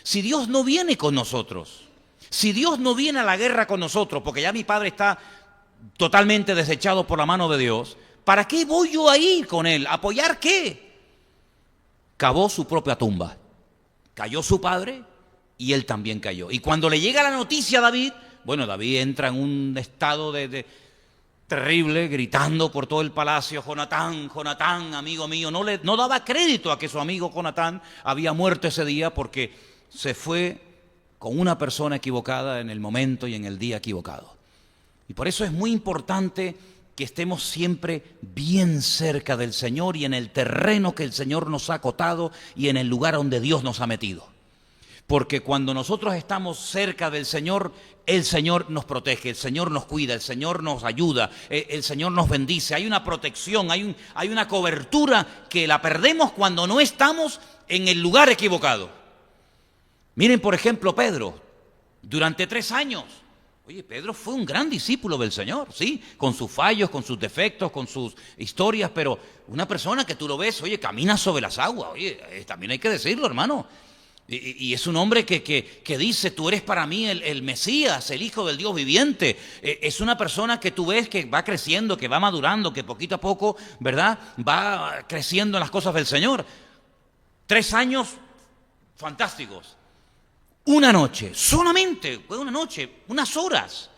Si Dios no viene con nosotros, si Dios no viene a la guerra con nosotros, porque ya mi padre está totalmente desechado por la mano de Dios, ¿para qué voy yo a ir con él? ¿Apoyar qué? Cavó su propia tumba. Cayó su padre y él también cayó. Y cuando le llega la noticia a David, bueno, David entra en un estado terrible, gritando por todo el palacio, Jonatán, Jonatán, amigo mío. No daba crédito a que su amigo Jonatán había muerto ese día porque se fue con una persona equivocada en el momento y en el día equivocado. Y por eso es muy importante que estemos siempre bien cerca del Señor y en el terreno que el Señor nos ha acotado y en el lugar donde Dios nos ha metido. Porque cuando nosotros estamos cerca del Señor, el Señor nos protege, el Señor nos cuida, el Señor nos ayuda, el Señor nos bendice. Hay una protección, hay una cobertura que la perdemos cuando no estamos en el lugar equivocado. Miren, por ejemplo, Pedro, durante 3 años. Oye, Pedro fue un gran discípulo del Señor, ¿sí? Con sus fallos, con sus defectos, con sus historias, pero una persona que tú lo ves, oye, camina sobre las aguas, oye, también hay que decirlo, hermano. Y es un hombre que dice, tú eres para mí el Mesías, el Hijo del Dios viviente. Es una persona que tú ves que va creciendo, que va madurando, que poquito a poco, ¿verdad?, va creciendo en las cosas del Señor. 3 años fantásticos. Una noche, solamente una noche, unas horas,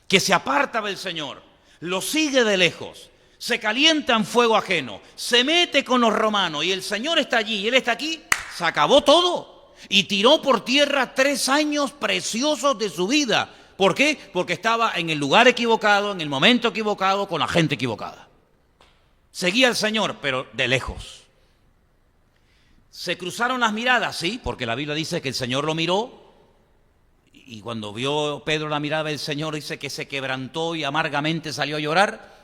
que se aparta del Señor, lo sigue de lejos, se calienta en fuego ajeno, se mete con los romanos y el Señor está allí y él está aquí, se acabó todo y tiró por tierra 3 años preciosos de su vida. ¿Por qué? Porque estaba en el lugar equivocado, en el momento equivocado, con la gente equivocada. Seguía al Señor, pero de lejos. ¿Se cruzaron las miradas? Sí, porque la Biblia dice que el Señor lo miró. Y cuando vio Pedro la mirada del Señor, dice que se quebrantó y amargamente salió a llorar.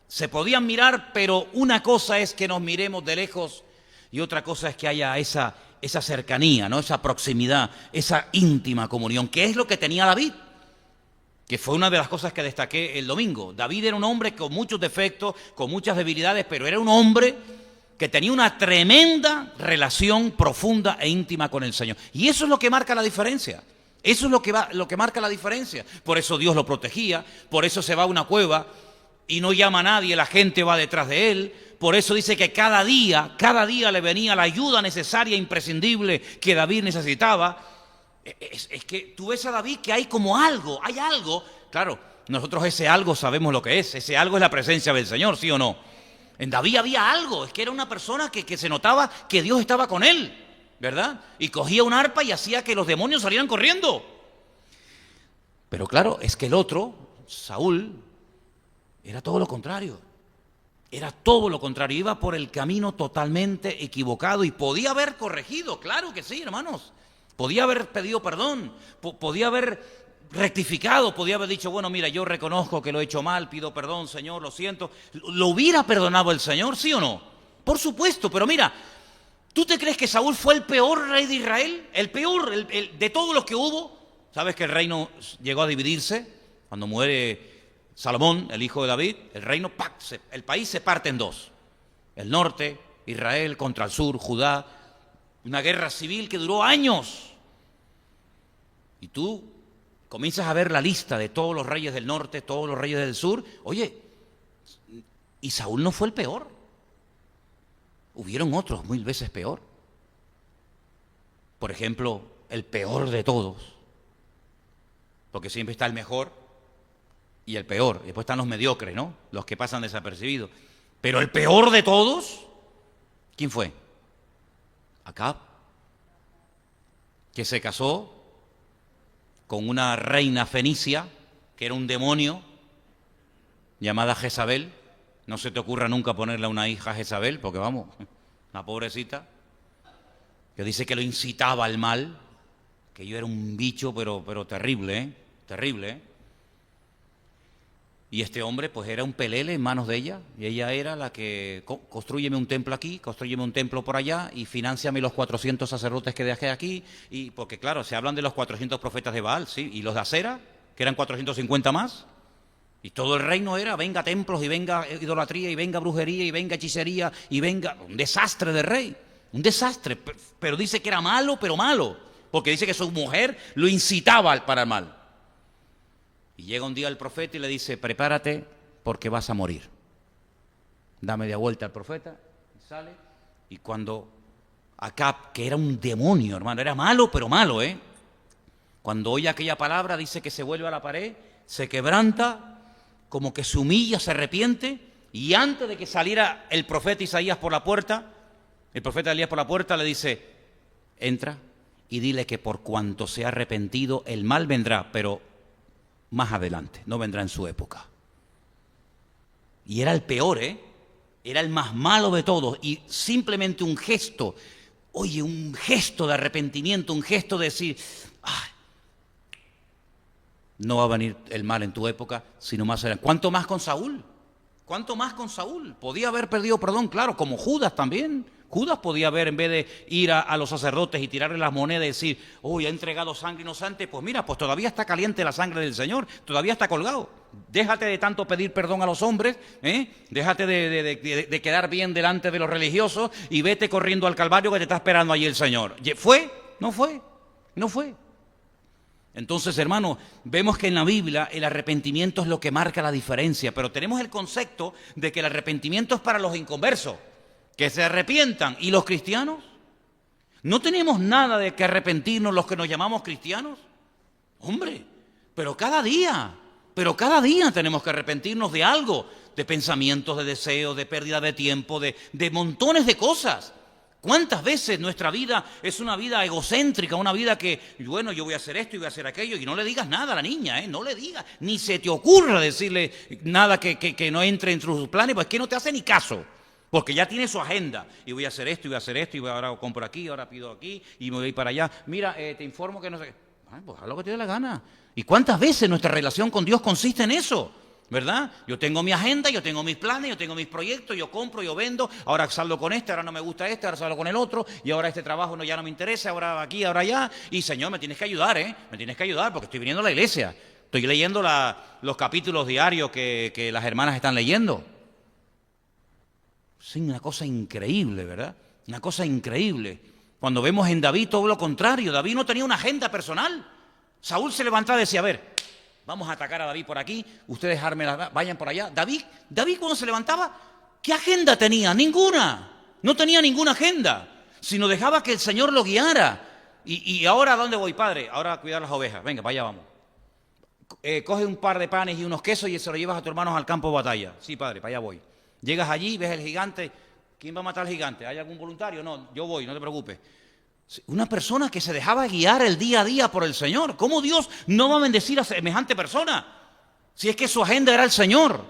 Se podían mirar, pero una cosa es que nos miremos de lejos y otra cosa es que haya esa cercanía, ¿no?, esa proximidad, esa íntima comunión, que es lo que tenía David, que fue una de las cosas que destaqué el domingo. David era un hombre con muchos defectos, con muchas debilidades, pero era un hombre que tenía una tremenda relación profunda e íntima con el Señor. Y eso es lo que marca la diferencia. Eso es lo que marca la diferencia. Por eso Dios lo protegía, por eso se va a una cueva y no llama a nadie, la gente va detrás de él. Por eso dice que cada día le venía la ayuda necesaria, imprescindible que David necesitaba. Es que tú ves a David que hay como algo, hay algo. Claro, nosotros ese algo sabemos lo que es. Ese algo es la presencia del Señor, ¿sí o no? En David había algo, es que era una persona que se notaba que Dios estaba con él, ¿verdad? Y cogía un arpa y hacía que los demonios salieran corriendo. Pero claro, es que el otro, Saúl, era todo lo contrario. Era todo lo contrario, iba por el camino totalmente equivocado y podía haber corregido, claro que sí, hermanos. Podía haber pedido perdón, podía haber rectificado, podía haber dicho, bueno, mira, yo reconozco que lo he hecho mal, pido perdón, Señor, lo siento. ¿Lo hubiera perdonado el Señor, sí o no? Por supuesto, pero mira, ¿tú te crees que Saúl fue el peor rey de Israel? El peor, el de todos los que hubo. ¿Sabes que el reino llegó a dividirse? Cuando muere Salomón, el hijo de David, el reino, el país se parte en 2. El norte, Israel, contra el sur, Judá. Una guerra civil que duró años. Y tú comienzas a ver la lista de todos los reyes del norte, todos los reyes del sur. Oye, y Saúl no fue el peor. Hubieron otros 1000 veces peor. Por ejemplo, el peor de todos. Porque siempre está el mejor y el peor. Después están los mediocres, ¿no? Los que pasan desapercibidos. Pero el peor de todos, ¿quién fue? Acab, que se casó con una reina fenicia, que era un demonio, llamada Jezabel. No se te ocurra nunca ponerle a una hija a Jezabel, porque vamos, una pobrecita, que dice que lo incitaba al mal, que yo era un bicho, pero terrible, ¿eh? Terrible, ¿eh? Y este hombre pues era un pelele en manos de ella, y ella era la que, constrúyeme un templo aquí, constrúyeme un templo por allá, y financiame los 400 sacerdotes que dejé aquí, y porque claro, se hablan de los 400 profetas de Baal, ¿sí? Y los de Acera, que eran 450 más, y todo el reino era, venga templos, y venga idolatría, y venga brujería, y venga hechicería, y venga, un desastre de rey, un desastre, pero dice que era malo, pero malo, porque dice que su mujer lo incitaba para el mal. Y llega un día el profeta y le dice, prepárate porque vas a morir. Da media vuelta al profeta, y sale, y cuando Acab, que era un demonio, hermano, era malo, pero malo, cuando oye aquella palabra, dice que se vuelve a la pared, se quebranta, como que se humilla, se arrepiente, y antes de que saliera el profeta Isaías por la puerta, el profeta Elías por la puerta le dice, entra y dile que por cuanto se ha arrepentido, el mal vendrá, pero más adelante, no vendrá en su época. Y era el peor, era el más malo de todos, y simplemente un gesto, oye, un gesto de arrepentimiento, un gesto de decir, ay, no va a venir el mal en tu época, sino más adelante. ¿Cuánto más con Saúl? ¿Cuánto más con Saúl? Podía haber perdido perdón, claro, como Judas también. Judas podía haber, en vez de ir a los sacerdotes y tirarle las monedas y decir, ha entregado sangre inocente, pues mira, pues todavía está caliente la sangre del Señor, todavía está colgado. Déjate de tanto pedir perdón a los hombres, déjate de quedar bien delante de los religiosos y vete corriendo al Calvario que te está esperando allí el Señor. ¿Fue? No fue, no fue. Entonces, hermanos, vemos que en la Biblia el arrepentimiento es lo que marca la diferencia, pero tenemos el concepto de que el arrepentimiento es para los inconversos, que se arrepientan. ¿Y los cristianos? ¿No tenemos nada de que arrepentirnos los que nos llamamos cristianos? Hombre, pero cada día tenemos que arrepentirnos de algo, de pensamientos, de deseos, de pérdida de tiempo, de montones de cosas. ¿Cuántas veces nuestra vida es una vida egocéntrica, una vida que, bueno, yo voy a hacer esto y voy a hacer aquello, y no le digas nada a la niña, no le digas, ni se te ocurra decirle nada que no entre en sus planes, pues que no te hace ni caso, porque ya tiene su agenda, y voy a hacer esto, y voy a hacer esto, y ahora compro aquí, ahora pido aquí, y me voy para allá, mira, te informo que no sé qué. Pues haz lo que te dé la gana. ¿Y cuántas veces nuestra relación con Dios consiste en eso? ¿Verdad? Yo tengo mi agenda, yo tengo mis planes, yo tengo mis proyectos, yo compro, yo vendo, ahora salgo con este, ahora no me gusta este, ahora salgo con el otro, y ahora este trabajo ya no me interesa, ahora aquí, ahora allá, y Señor, me tienes que ayudar, me tienes que ayudar, porque estoy viniendo a la iglesia, estoy leyendo los capítulos diarios que las hermanas están leyendo. Sí, una cosa increíble, ¿verdad? Una cosa increíble. Cuando vemos en David todo lo contrario, David no tenía una agenda personal. Saúl se levantaba y decía, a ver, vamos a atacar a David por aquí, ustedes vayan por allá. David cuando se levantaba, ¿qué agenda tenía? Ninguna. No tenía ninguna agenda, sino dejaba que el Señor lo guiara. ¿Y ahora a dónde voy, padre? Ahora a cuidar las ovejas. Venga, para allá vamos. Coge un par de panes y unos quesos y se lo llevas a tus hermanos al campo de batalla. Sí, padre, para allá voy. Llegas allí, ves el gigante. ¿Quién va a matar al gigante? ¿Hay algún voluntario? No, yo voy, no te preocupes. Una persona que se dejaba guiar el día a día por el Señor. ¿Cómo Dios no va a bendecir a semejante persona? Si es que su agenda era el Señor.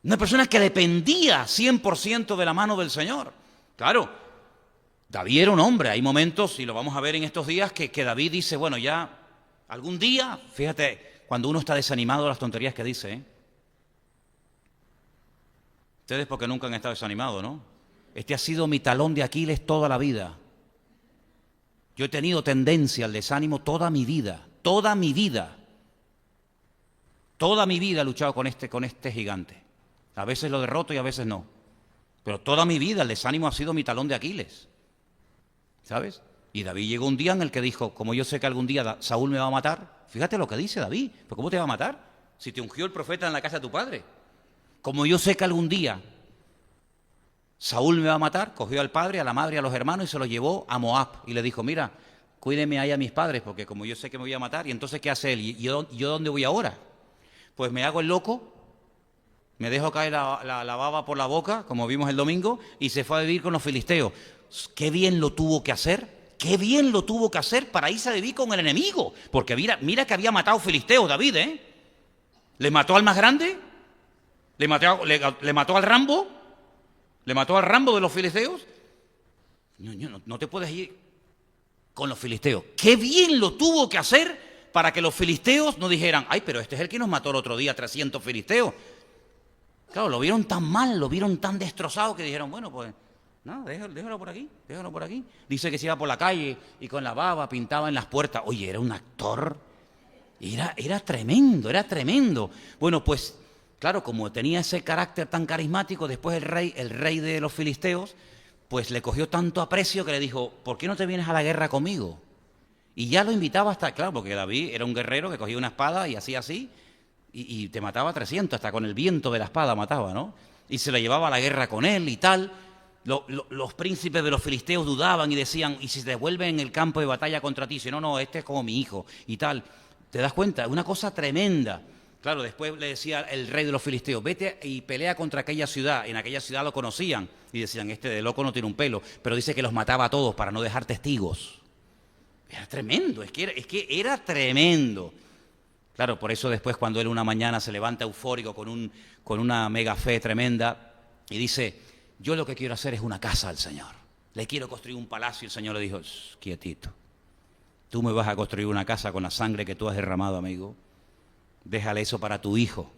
Una persona que dependía 100% de la mano del Señor. Claro, David era un hombre. Hay momentos, y lo vamos a ver en estos días, que David dice, bueno, ya algún día, fíjate, cuando uno está desanimado de las tonterías que dice, Ustedes porque nunca han estado desanimados, ¿no? Este ha sido mi talón de Aquiles toda la vida. Yo he tenido tendencia al desánimo toda mi vida, toda mi vida. Toda mi vida he luchado con este gigante. A veces lo derroto y a veces no. Pero toda mi vida el desánimo ha sido mi talón de Aquiles. ¿sabes? Y David llegó un día en el que dijo, como yo sé que algún día Saúl me va a matar, fíjate lo que dice David, ¿pero cómo te va a matar? Si te ungió el profeta en la casa de tu padre. Como yo sé que algún día Saúl me va a matar, cogió al padre, a la madre y a los hermanos y se los llevó a Moab. Y le dijo, mira, cuídeme ahí a mis padres, porque como yo sé que me voy a matar, y entonces ¿qué hace él? ¿Y yo dónde voy ahora? Pues me hago el loco, me dejo caer la baba por la boca, como vimos el domingo, y se fue a vivir con los filisteos. Qué bien lo tuvo que hacer, qué bien lo tuvo que hacer para irse a vivir con el enemigo. Porque mira que había matado filisteos David, ¿eh? Le mató al más grande, le mató al Rambo, le mató al Rambo de los filisteos. No te puedes ir con los filisteos. Qué bien lo tuvo que hacer para que los filisteos no dijeran, ay, pero este es el que nos mató el otro día 300 filisteos. Claro, lo vieron tan mal, lo vieron tan destrozado que dijeron, bueno, pues, no, déjalo por aquí, déjalo por aquí. Dice que se iba por la calle y con la baba pintaba en las puertas. Oye, era un actor, era tremendo, era tremendo. Bueno, pues, claro, como tenía ese carácter tan carismático, después el rey de los filisteos, pues le cogió tanto aprecio que le dijo, ¿por qué no te vienes a la guerra conmigo? Y ya lo invitaba hasta, claro, porque David era un guerrero que cogía una espada y hacía así, y te mataba a 300, hasta con el viento de la espada mataba, ¿no? Y se la llevaba a la guerra con él y tal. Los príncipes de los filisteos dudaban y decían, ¿y si se devuelven en el campo de batalla contra ti? Dice, no, este es como mi hijo y tal. ¿Te das cuenta? Una cosa tremenda. Claro, después le decía el rey de los filisteos, vete y pelea contra aquella ciudad. En aquella ciudad lo conocían y decían, este de loco no tiene un pelo. Pero dice que los mataba a todos para no dejar testigos. Era tremendo, es que era tremendo. Claro, por eso después cuando él una mañana se levanta eufórico con una mega fe tremenda y dice, yo lo que quiero hacer es una casa al Señor. Le quiero construir un palacio. Y el Señor le dijo, quietito. Tú me vas a construir una casa con la sangre que tú has derramado, amigo. Déjale eso para tu hijo,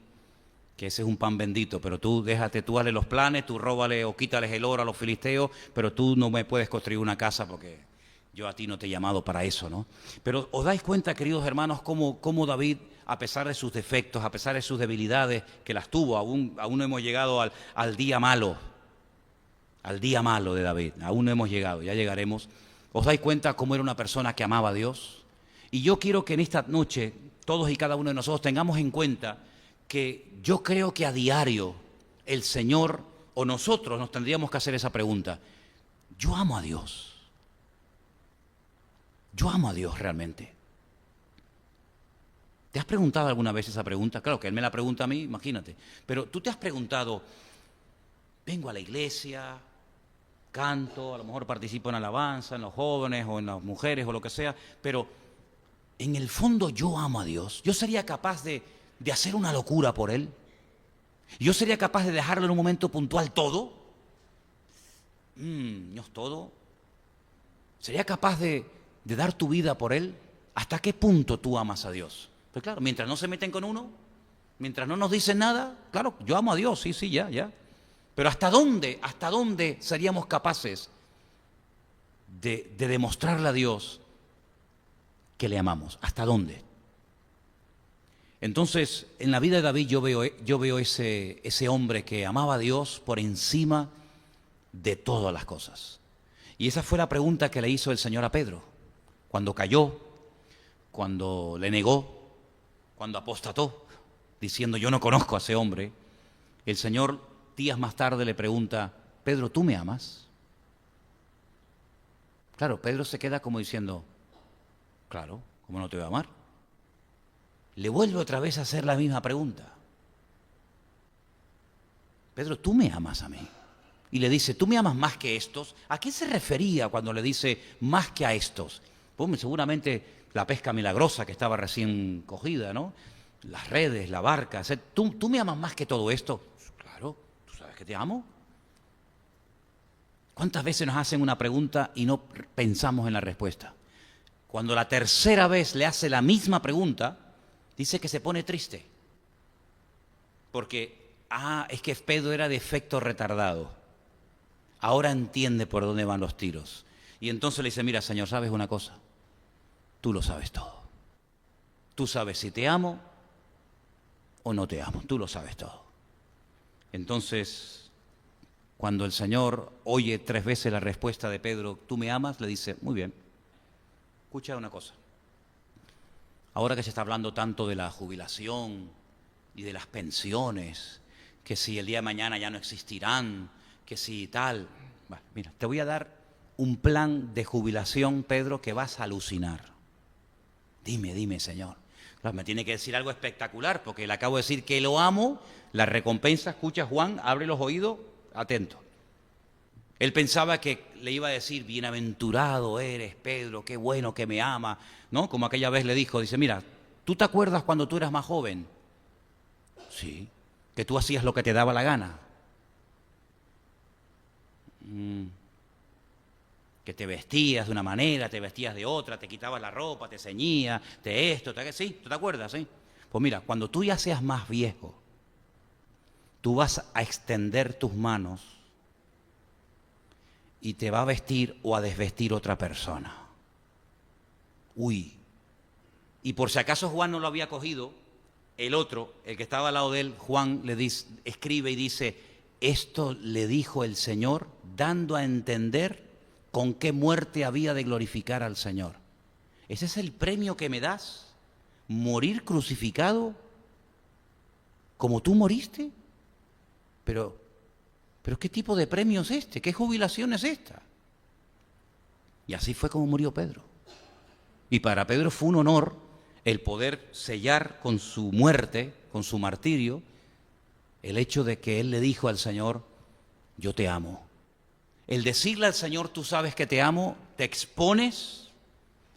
que ese es un pan bendito. Pero tú hazle los planes, tú róbale o quítales el oro a los filisteos, pero tú no me puedes construir una casa porque yo a ti no te he llamado para eso, ¿no? Pero os dais cuenta, queridos hermanos, cómo David, a pesar de sus defectos, a pesar de sus debilidades, que las tuvo, aún no hemos llegado al día malo de David, aún no hemos llegado, ya llegaremos. ¿Os dais cuenta cómo era una persona que amaba a Dios? Y yo quiero que en esta noche, todos y cada uno de nosotros tengamos en cuenta que yo creo que a diario el Señor o nosotros nos tendríamos que hacer esa pregunta. Yo amo a Dios. Yo amo a Dios realmente. ¿Te has preguntado alguna vez esa pregunta? Claro que Él me la pregunta a mí, imagínate. Pero tú te has preguntado, vengo a la iglesia, canto, a lo mejor participo en alabanza, en los jóvenes o en las mujeres o lo que sea, pero en el fondo yo amo a Dios. Yo sería capaz de hacer una locura por Él. Yo sería capaz de dejarlo en un momento puntual todo. Dios, todo. Sería capaz de dar tu vida por Él. ¿Hasta qué punto tú amas a Dios? Pues claro, mientras no se meten con uno, mientras no nos dicen nada, claro, yo amo a Dios, sí, ya. Pero ¿hasta dónde seríamos capaces de demostrarle a Dios que le amamos? ¿Hasta dónde? Entonces, en la vida de David yo veo ese hombre que amaba a Dios por encima de todas las cosas. Y esa fue la pregunta que le hizo el Señor a Pedro, cuando cayó, cuando le negó, cuando apostató, diciendo yo no conozco a ese hombre. El Señor días más tarde le pregunta, Pedro, ¿tú me amas? Claro, Pedro se queda como diciendo, claro, ¿cómo no te voy a amar? Le vuelve otra vez a hacer la misma pregunta. Pedro, ¿tú me amas a mí? Y le dice, ¿tú me amas más que estos? ¿A qué se refería cuando le dice más que a estos? Pues seguramente la pesca milagrosa que estaba recién cogida, ¿no? Las redes, la barca. ¿Tú me amas más que todo esto? Claro, ¿tú sabes que te amo? ¿Cuántas veces nos hacen una pregunta y no pensamos en la respuesta? Cuando la tercera vez le hace la misma pregunta, dice que se pone triste. Porque, es que Pedro era de efecto retardado. Ahora entiende por dónde van los tiros. Y entonces le dice, mira, Señor, ¿sabes una cosa? Tú lo sabes todo. Tú sabes si te amo o no te amo. Tú lo sabes todo. Entonces, Cuando el Señor oye 3 veces la respuesta de Pedro, ¿tú me amas?, le dice, muy bien, escucha una cosa. Ahora que se está hablando tanto de la jubilación y de las pensiones, que si el día de mañana ya no existirán, que si tal, bueno, mira, te voy a dar un plan de jubilación, Pedro, que vas a alucinar. Dime, Señor. Claro, me tiene que decir algo espectacular, porque le acabo de decir que lo amo, la recompensa, escucha Juan, abre los oídos, atento. Él pensaba que le iba a decir, bienaventurado eres, Pedro, qué bueno que me ama, ¿no? Como aquella vez le dijo, dice, mira, ¿tú te acuerdas cuando tú eras más joven? Sí, que tú hacías lo que te daba la gana. Que te vestías de una manera, te vestías de otra, te quitabas la ropa, te ceñías, te esto, sí, ¿tú te acuerdas? Sí. Pues mira, cuando tú ya seas más viejo, tú vas a extender tus manos y te va a vestir o a desvestir otra persona. Uy. Y por si acaso Juan no lo había cogido, el otro, el que estaba al lado de él, Juan le dice, escribe y dice, esto le dijo el Señor, dando a entender con qué muerte había de glorificar al Señor. ¿Ese es el premio que me das? ¿Morir crucificado como tú moriste? Pero ¿qué tipo de premio es este? ¿Qué jubilación es esta? Y así fue como murió Pedro. Y para Pedro fue un honor el poder sellar con su muerte, con su martirio, el hecho de que él le dijo al Señor, yo te amo. El decirle al Señor, tú sabes que te amo, te expones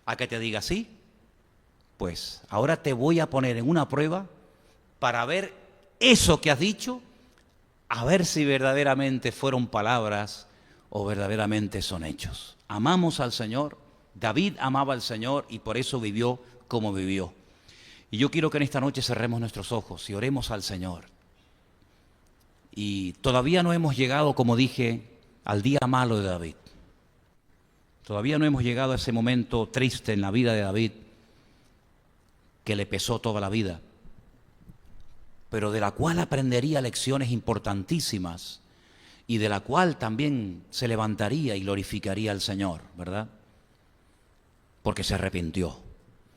a que te diga sí. Pues ahora te voy a poner en una prueba para ver eso que has dicho, a ver si verdaderamente fueron palabras o verdaderamente son hechos. Amamos al Señor, David amaba al Señor y por eso vivió como vivió. Y yo quiero que en esta noche cerremos nuestros ojos y oremos al Señor. Y todavía no hemos llegado, como dije, al día malo de David. Todavía no hemos llegado a ese momento triste en la vida de David que le pesó toda la vida, pero de la cual aprendería lecciones importantísimas y de la cual también se levantaría y glorificaría al Señor, ¿verdad? Porque se arrepintió.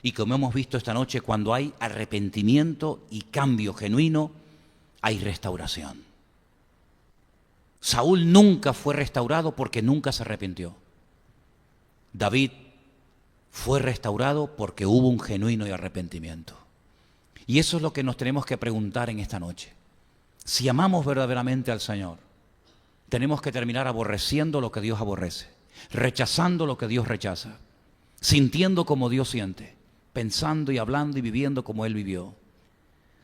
Y como hemos visto esta noche, cuando hay arrepentimiento y cambio genuino, hay restauración. Saúl nunca fue restaurado porque nunca se arrepintió. David fue restaurado porque hubo un genuino arrepentimiento. Y eso es lo que nos tenemos que preguntar en esta noche. Si amamos verdaderamente al Señor, tenemos que terminar aborreciendo lo que Dios aborrece, rechazando lo que Dios rechaza, sintiendo como Dios siente, pensando y hablando y viviendo como Él vivió.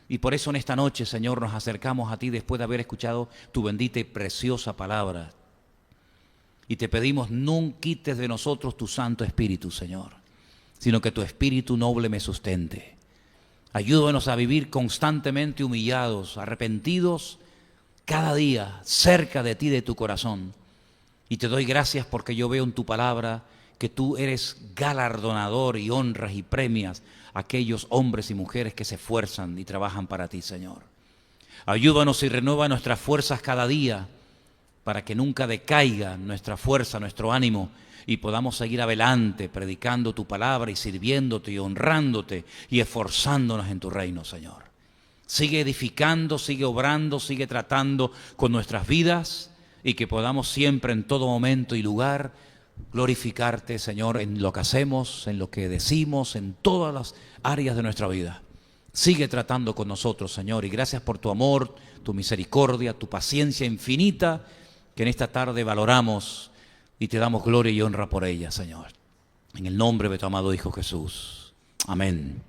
Y por eso en esta noche, Señor, nos acercamos a ti después de haber escuchado tu bendita y preciosa palabra. Y te pedimos, no quites de nosotros tu Santo Espíritu, Señor, sino que tu Espíritu noble me sustente. Ayúdanos a vivir constantemente humillados, arrepentidos, cada día cerca de ti, de tu corazón. Y te doy gracias porque yo veo en tu palabra que tú eres galardonador y honras y premias a aquellos hombres y mujeres que se esfuerzan y trabajan para ti, Señor. Ayúdanos y renueva nuestras fuerzas cada día para que nunca decaiga nuestra fuerza, nuestro ánimo y podamos seguir adelante predicando tu palabra y sirviéndote y honrándote y esforzándonos en tu reino, Señor. Sigue edificando, sigue obrando, sigue tratando con nuestras vidas y que podamos siempre en todo momento y lugar glorificarte, Señor, en lo que hacemos, en lo que decimos, en todas las áreas de nuestra vida. Sigue tratando con nosotros, Señor, y gracias por tu amor, tu misericordia, tu paciencia infinita, que en esta tarde valoramos y te damos gloria y honra por ella, Señor. En el nombre de tu amado Hijo Jesús. Amén.